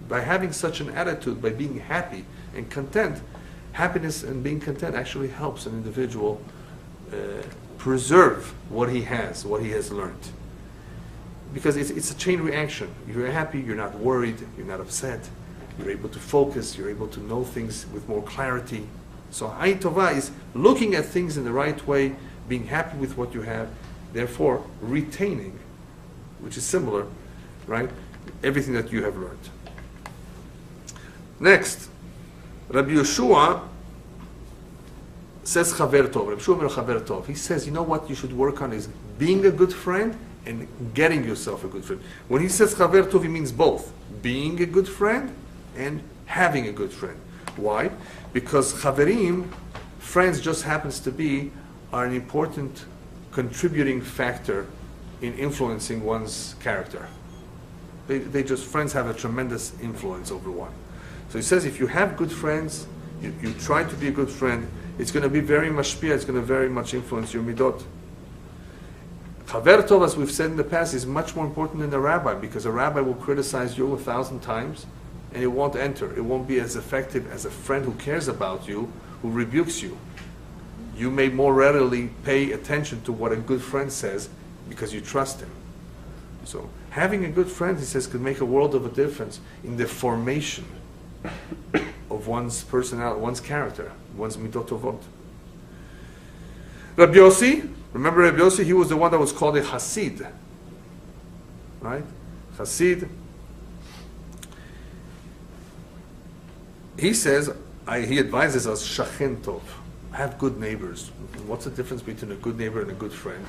By having such an attitude, by being happy and content, happiness and being content actually helps an individual preserve what he has learned. Because it's a chain reaction. You're happy, you're not worried, you're not upset, you're able to focus, you're able to know things with more clarity. So ayin tova is looking at things in the right way, being happy with what you have, therefore retaining, which is similar, right? everything that you have learned. Next, Rabbi Yeshua says Chaver Tov. Rabbi Yeshua Mer Chaver Tov. He says, you know what you should work on is being a good friend and getting yourself a good friend. When he says Chaver Tov, he means both. Being a good friend and having a good friend. Why? Because Chaverim, friends just happens to be, are an important contributing factor in influencing one's character. They just, friends have a tremendous influence over one. So he says if you have good friends, you try to be a good friend, it's going to be very mashpia, it's going to very much influence your midot. Chaver Tov, as we've said in the past, is much more important than a rabbi, because a rabbi will criticize you 1,000 times and it won't enter. It won't be as effective as a friend who cares about you, who rebukes you. You may more readily pay attention to what a good friend says because you trust him. So having a good friend, he says, could make a world of a difference in the formation of one's personality, one's character, one's midot avot. Rabbi Yossi, remember Rabbi Yossi, he was the one that was called a Hassid. Right? Hassid. He says, he advises us, Shachen Tov, have good neighbors. What's the difference between a good neighbor and a good friend?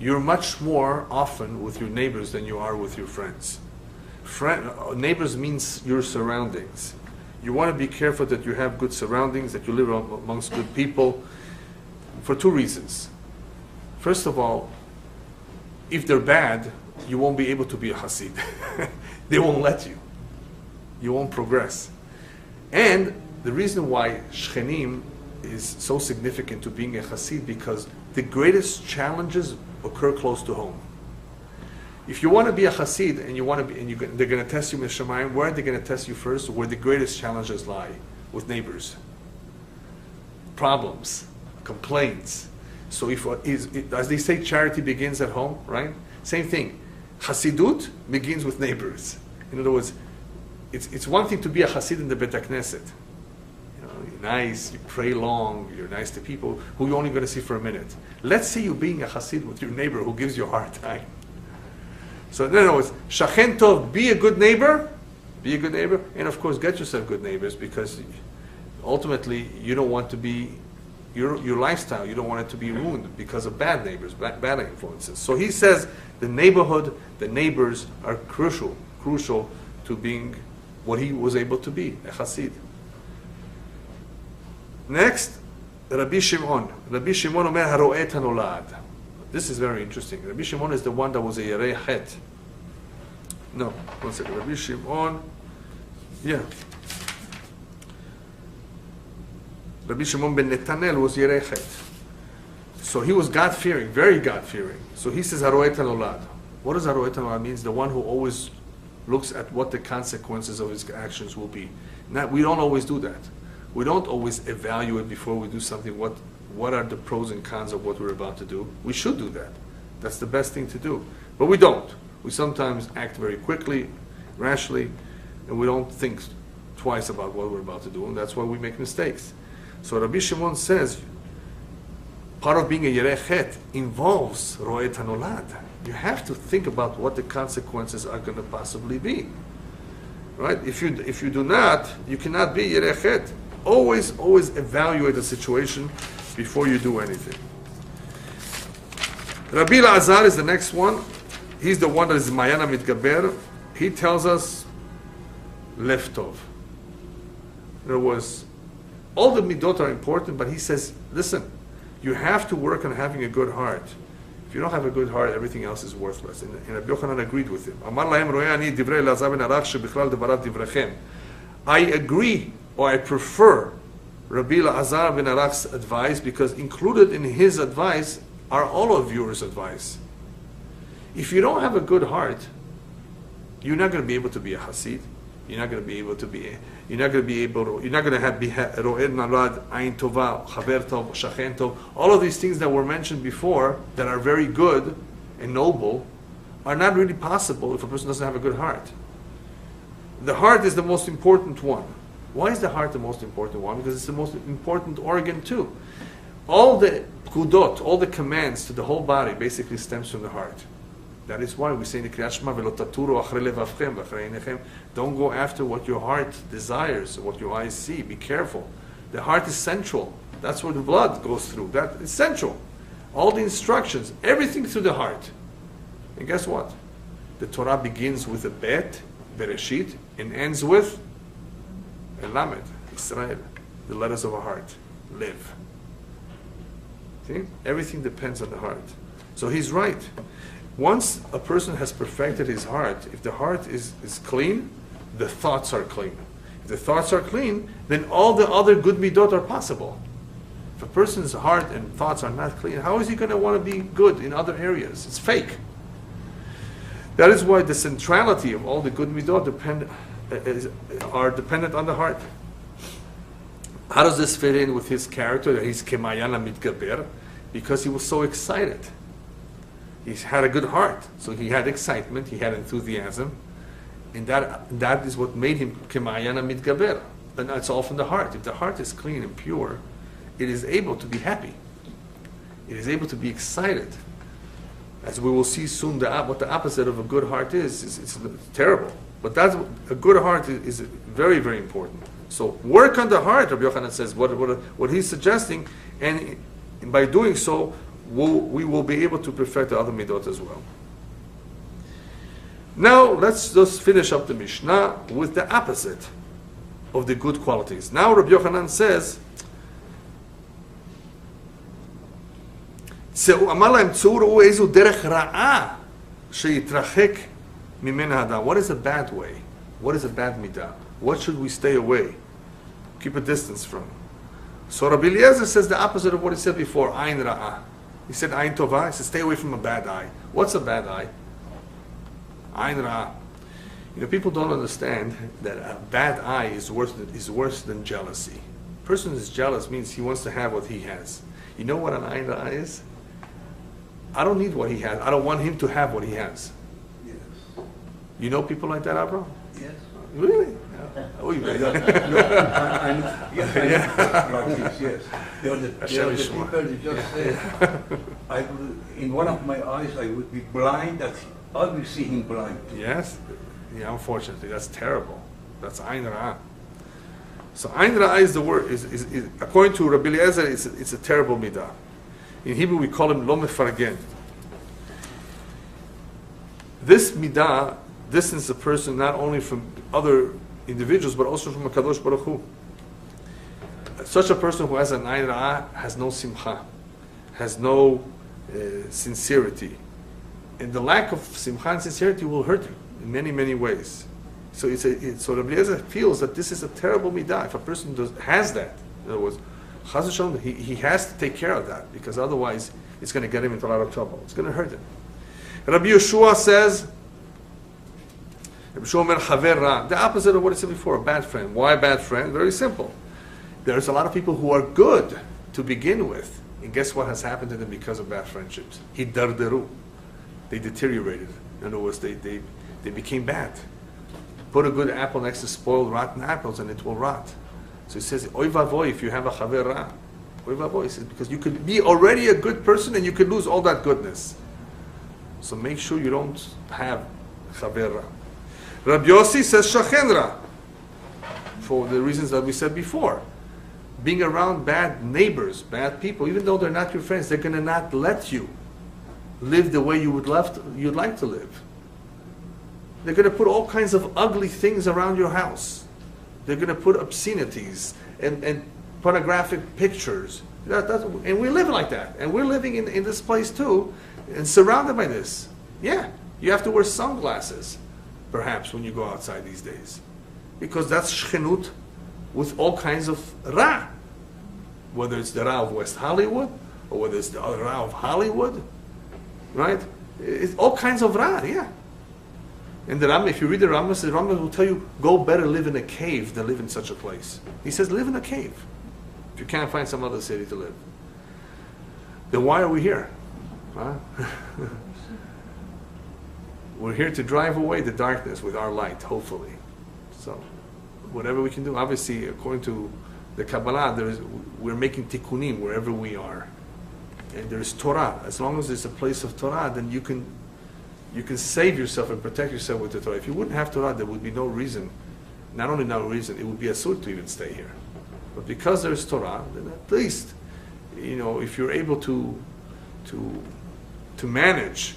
You're much more often with your neighbors than you are with your friends. Neighbors means your surroundings. You want to be careful that you have good surroundings, that you live amongst good people, for two reasons. First of all, if they're bad, you won't be able to be a Hassid. They won't let you. You won't progress. And the reason why Shchenim is so significant to being a Hassid, because the greatest challenges occur close to home. If you want to be a Hassid and you want to be, and they're going to test you with Shemayim, where are they going to test you first? Where the greatest challenges lie, with neighbors, problems, complaints. So as they say, charity begins at home, right? Same thing. Hasidut begins with neighbors. In other words, it's one thing to be a Hasid in the Bet HaKnesset. You're nice, you pray long, you're nice to people who you're only going to see for a minute. Let's see you being a Hasid with your neighbor who gives you a hard time. So in other words, Shachen Tov, be a good neighbor, and of course get yourself good neighbors, because ultimately you don't want to be, your lifestyle, you don't want it to be ruined because of bad neighbors, bad influences. So he says the neighborhood, the neighbors are crucial to being what he was able to be, a Hasid. Next, Rabbi Shimon. Rabbi Shimon omer haro'eh et hanolad. This is very interesting. Rabbi Shimon is the one that was a Yerei Het. No, one second. Rabbi Shimon, yeah. Rabbi Shimon ben Netanel was Yerei Het. So he was God-fearing, very God-fearing. So he says haro'eh et hanolad. What does haro'eh et hanolad mean? The one who always looks at what the consequences of his actions will be. Now, we don't always do that. We don't always evaluate before we do something what are the pros and cons of what we're about to do. We should do that. That's the best thing to do. But we don't. We sometimes act very quickly, rashly, and we don't think twice about what we're about to do, and that's why we make mistakes. So Rabbi Shimon says, part of being a Yerei Het involves Ro'et HaNolad. You have to think about what the consequences are going to possibly be. Right? If you do not, you cannot be Yerei Het. Always evaluate the situation before you do anything. Rabbi Elazar is the next one. He's the one that is Mayana Mitgaber. He tells us Lev Tov. In other words, all the midot are important, but he says, listen, you have to work on having a good heart. If you don't have a good heart, everything else is worthless. And Rabbi Yochanan agreed with him. Amar lahem ro'eh ani divrei Elazar ben Arach shebichlal devarav divrechem. I agree, or I prefer Rabbi Elazar ben Arach's advice, because included in his advice are all of yours advice. If you don't have a good heart, you're not going to be able to be a Hasid. You're not going to be able to be. You're not going to have Ro'ed Nalad, Ain Tova, Chaver Tov, Shachen Tov. All of these things that were mentioned before that are very good and noble are not really possible if a person doesn't have a good heart. The heart is the most important one. Why is the heart the most important one? Because it's the most important organ too. All the kudot, all the commands to the whole body basically stems from the heart. That is why we say in the Kriyat Shema, "Velo taturu achrei levavchem v'achrei einechem." Don't go after what your heart desires, what your eyes see. Be careful. The heart is central. That's where the blood goes through. That is central. All the instructions, everything through the heart. And guess what? The Torah begins with a bet, Bereshit, and ends with a Lamed, Israel, the letters of a heart. Live. See? Everything depends on the heart. So he's right. Once a person has perfected his heart, if the heart is clean, the thoughts are clean. If the thoughts are clean, then all the other good midot are possible. If a person's heart and thoughts are not clean, how is he going to want to be good in other areas? It's fake. That is why the centrality of all the good midot are dependent on the heart. How does this fit in with his character that he's kemayana mitgaber? Because he was so excited. He had a good heart, so he had excitement, he had enthusiasm, and that is what made him kemayana mitgaber. And it's all from the heart. If the heart is clean and pure, it is able to be happy. It is able to be excited. As we will see soon, what the opposite of a good heart is it's terrible. But that's a good heart is very, very important. So work on the heart, Rabbi Yohanan says, what he's suggesting, and by doing so, we will be able to perfect the other midot as well. Now, let's just finish up the Mishnah with the opposite of the good qualities. Now, Rabbi Yohanan says, what is a bad way? What is a bad midah? What should we stay away? Keep a distance from. So Rabbi Eliezer says the opposite of what he said before, ayn ra'ah. He said ayn tovah. He said stay away from a bad eye. What's a bad eye? Ayn ra'ah. You know, people don't understand that a bad eye is worse than jealousy. A person who is jealous means he wants to have what he has. You know what an ayn ra'ah is? I don't need what he has. I don't want him to have what he has. Yes. You know people like that, Abraham? Yes. Really? Oh, you Yes. There are the people that just say, in one of my eyes I would be blind, that I will see him blind. Yes? Yeah, unfortunately, that's terrible. That's ayn ra'ah. So ayn ra'ah is the word, is according to Rabbi Eliezer, it's a terrible midah. In Hebrew we call him lo mefargen. This midah distances a person not only from other individuals, but also from a Kadosh Baruch Hu. Such a person who has an ayn ra'ah has no simcha, has no sincerity. And the lack of simcha and sincerity will hurt you in many, many ways. So so Rabbi Eliezer feels that this is a terrible midah. If a person has that, in other words, Chas v'shalom, he has to take care of that, because otherwise it's going to get him into a lot of trouble. It's going to hurt him. Rabbi Yeshua says, the opposite of what he said before, a bad friend. Why a bad friend? Very simple. There's a lot of people who are good to begin with, and guess what has happened to them because of bad friendships? Hidarderu. They deteriorated. In other words, they became bad. Put a good apple next to spoiled, rotten apples, and it will rot. So he says, oy vavoy, if you have a chaver ra. Oy vavoy, he says, because you could be already a good person and you could lose all that goodness. So make sure you don't have chaver ra. Rabbi Yossi says shachen ra, for the reasons that we said before. Being around bad neighbors, bad people, even though they're not your friends, they're going to not let you live the way you'd like to live. They're going to put all kinds of ugly things around your house. They're going to put obscenities and pornographic pictures. And we live like that. And we're living in this place too, and surrounded by this. Yeah, you have to wear sunglasses, perhaps, when you go outside these days. Because that's shchenut with all kinds of ra. Whether it's the ra of West Hollywood, or whether it's the other ra of Hollywood. Right? It's all kinds of ra, yeah. And the Rambam, if you read the Rambam, the Rambam will tell you, go better live in a cave than live in such a place. He says, live in a cave, if you can't find some other city to live. Then why are we here? Huh? We're here to drive away the darkness with our light, hopefully. So, whatever we can do. Obviously, according to the Kabbalah, we're making tikkunim wherever we are. And there's Torah. As long as there's a place of Torah, then you can you can save yourself and protect yourself with the Torah. If you wouldn't have Torah, there would be no reason, not only no reason, it would be asur to even stay here. But because there's Torah, then at least, if you're able to manage,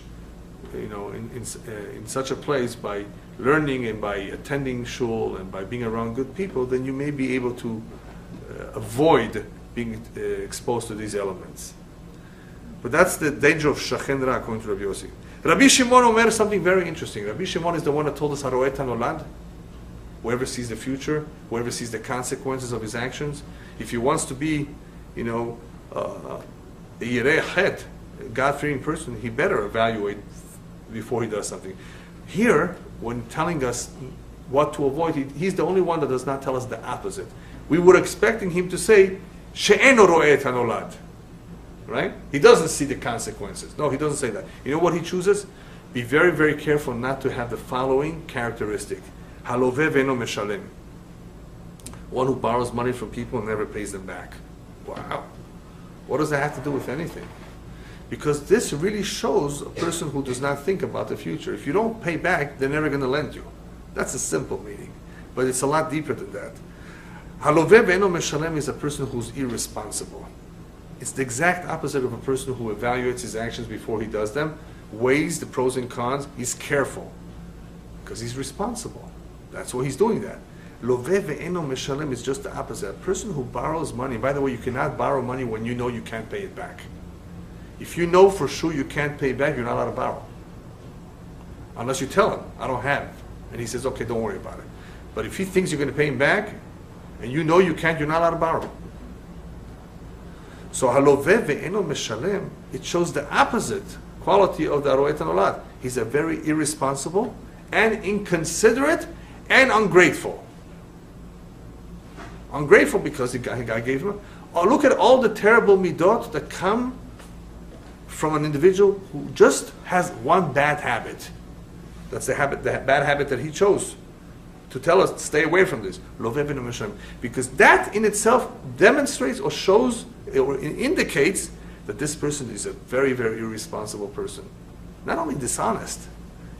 in such a place by learning and by attending shul and by being around good people, then you may be able to avoid being exposed to these elements. But that's the danger of shachen ra, according to Rabbi Yossi. Rabbi Shimon Omer something very interesting. Rabbi Shimon is the one that told us haroet hanolad. Whoever sees the future, whoever sees the consequences of his actions, if he wants to be, a yirei chet, God-fearing person, he better evaluate before he does something. Here, when telling us what to avoid, he's the only one that does not tell us the opposite. We were expecting him to say, she'eno ro'eh et hanolad. Right? He doesn't see the consequences. No, he doesn't say that. You know what he chooses? Be very, very careful not to have the following characteristic. Haloveh ve'eno meshalem. One who borrows money from people and never pays them back. Wow. What does that have to do with anything? Because this really shows a person who does not think about the future. If you don't pay back, they're never going to lend you. That's a simple meaning. But it's a lot deeper than that. Haloveh ve'eno meshalem is a person who's irresponsible. It's the exact opposite of a person who evaluates his actions before he does them, weighs the pros and cons. He's careful because he's responsible. That's why he's doing that. Loveh ve'eno meshalem is just the opposite. A person who borrows money, by the way, you cannot borrow money when you know you can't pay it back. If you know for sure you can't pay it back, you're not allowed to borrow. Unless you tell him, I don't have. And he says, okay, don't worry about it. But if he thinks you're going to pay him back, and you know you can't, you're not allowed to borrow. So haloveh ve'eno meshalem, it shows the opposite quality of the haroet hanolad. He's a very irresponsible and inconsiderate and ungrateful. Ungrateful because the guy gave him. Oh, look at all the terrible midot that come from an individual who just has one bad habit. That's the bad habit that he chose to tell us, stay away from this. Loveh ve'eno meshalem. Because that in itself demonstrates or shows or indicates that this person is a very, very irresponsible person. Not only dishonest,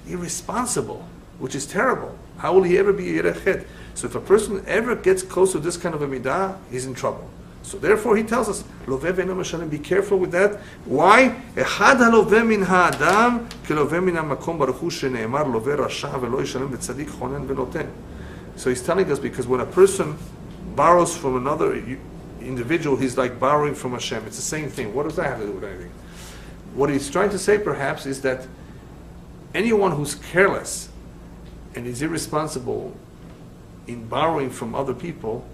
irresponsible, which is terrible. How will he ever be a yirei chet? So if a person ever gets close to this kind of a midah, he's in trouble. So therefore he tells us, Loveh ve'eno meshalem, be careful with that. Why? Echad haloveh min ha'adam keloveh min ha'makom baruch hu shene'emar loveh rasha ve'lo yishalem v'tzadik chonen ve'noten. So he's telling us because when a person borrows from another individual, he's like borrowing from Hashem. It's the same thing. What does that have to do with anything? What he's trying to say perhaps is that anyone who's careless and is irresponsible in borrowing from other people,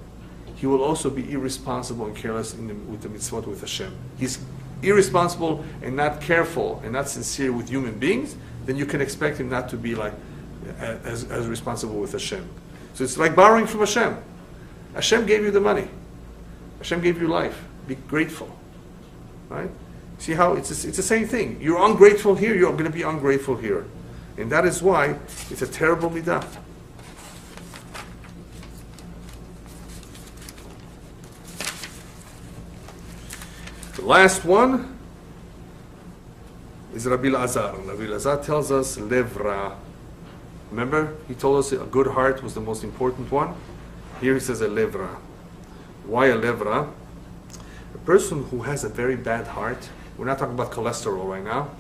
he will also be irresponsible and careless with the mitzvot with Hashem. He's irresponsible and not careful and not sincere with human beings, then you can expect him not to be like as responsible with Hashem. So it's like borrowing from Hashem. Hashem gave you the money. Hashem gave you life. Be grateful. Right? See how it's the same thing. You're ungrateful here, you're going to be ungrateful here. And that is why it's a terrible midah. The last one is Rabbi Elazar. Rabbi Elazar tells us levra. Remember, he told us a good heart was the most important one. Here he says a levra. Why a levra? A person who has a very bad heart. We're not talking about cholesterol right now,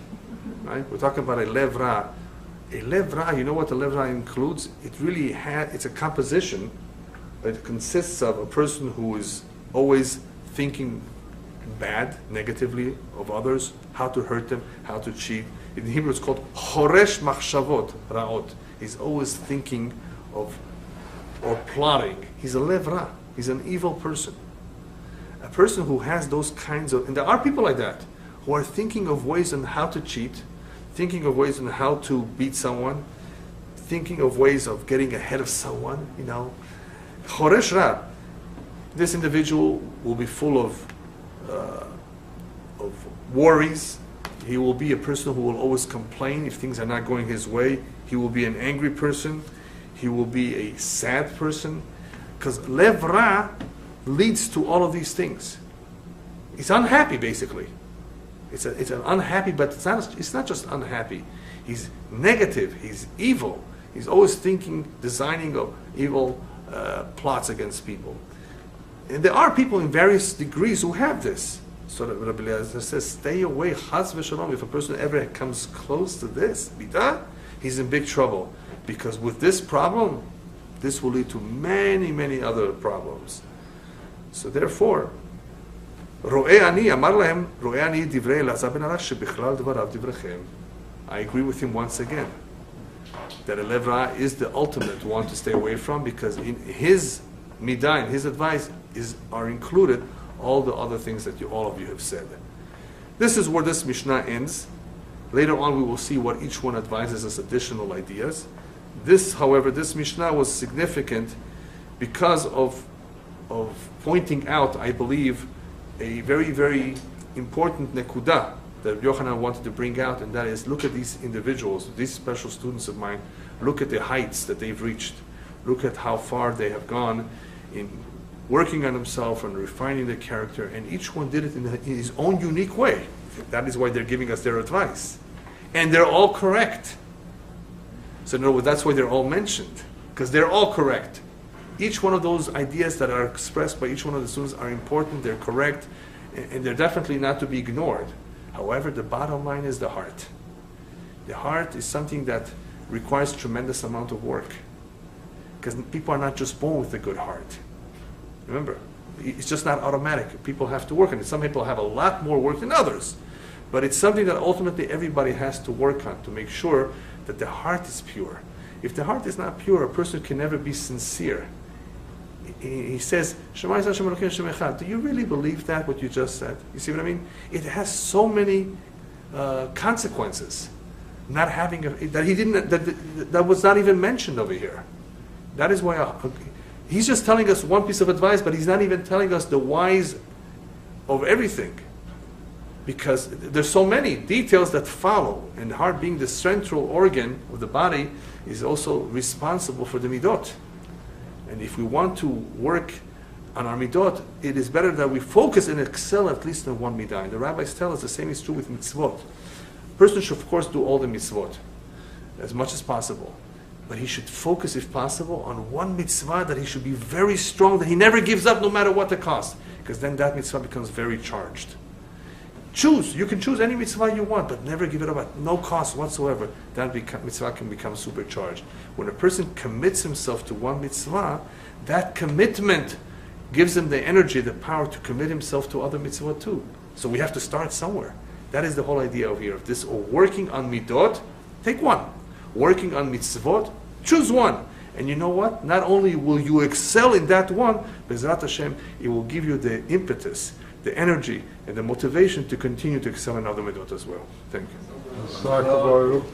right? We're talking about a levra. A levra, you know what the levra includes? It's a composition that consists of a person who is always thinking bad, negatively of others, how to hurt them, how to cheat. In Hebrew it's called choresh machshavot ra'ot. He's always thinking of or plotting. He's a levra. He's an evil person. A person who has those kinds of, and there are people like that, who are thinking of ways on how to cheat, thinking of ways on how to beat someone, thinking of ways of getting ahead of someone, Choresh ra. This individual will be full of worries. He will be a person who will always complain if things are not going his way. He will be an angry person. He will be a sad person. Because lev ra leads to all of these things. He's unhappy, basically. It's an unhappy, but it's not just unhappy. He's negative. He's evil. He's always thinking, designing of evil plots against people. And there are people in various degrees who have this. So Rabbi Eliyahu says, stay away, chas v'shalom. If a person ever comes close to this, midah, he's in big trouble. Because with this problem, this will lead to many, many other problems. So therefore, רואה אני, אמר להם, רואה אני דברי אלעזר בן ערך שבכלל דבריו דבריכם. I agree with him once again, that Elevra is the ultimate one to stay away from, because in his midah, in his advice, are included all the other things that all of you have said. This is where this Mishnah ends. Later on we will see what each one advises as additional ideas. This, however, this Mishnah was significant because of pointing out, I believe, a very, very important nekudah that Yohanan wanted to bring out, and that is, look at these individuals, these special students of mine, look at the heights that they've reached. Look at how far they have gone in working on themselves and refining their character, and each one did it in his own unique way. That is why they're giving us their advice. And they're all correct. So in other words, that's why they're all mentioned, because they're all correct. Each one of those ideas that are expressed by each one of the students are important, they're correct, and they're definitely not to be ignored. However, the bottom line is the heart. The heart is something that requires tremendous amount of work, because people are not just born with a good heart. Remember, it's just not automatic. People have to work on it. Some people have a lot more work than others, but it's something that ultimately everybody has to work on to make sure that the heart is pure. If the heart is not pure, a person can never be sincere. He says, Shema Yisrael Hashem Elokeinu Hashem Echad. Do you really believe that, what you just said? You see what I mean? It has so many consequences. Not having that was not even mentioned over here. That is why he's just telling us one piece of advice, but he's not even telling us the whys of everything. Because there's so many details that follow, and the heart, being the central organ of the body, is also responsible for the midot. And if we want to work on our midot, it is better that we focus and excel at least in one midah. And the rabbis tell us the same is true with mitzvot. A person should, of course, do all the mitzvot as much as possible. But he should focus, if possible, on one mitzvah that he should be very strong, that he never gives up no matter what the cost. Because then that mitzvah becomes very charged. Choose. You can choose any mitzvah you want, but never give it up at no cost whatsoever. That mitzvah can become supercharged. When a person commits himself to one mitzvah, that commitment gives him the energy, the power to commit himself to other mitzvot too. So we have to start somewhere. That is the whole idea over here of this. Or working on midot, take one. Working on mitzvot, choose one. And you know what? Not only will you excel in that one, Bezrat Hashem, it will give you the impetus, the energy, and the motivation to continue to excel in other midot as well. Thank you.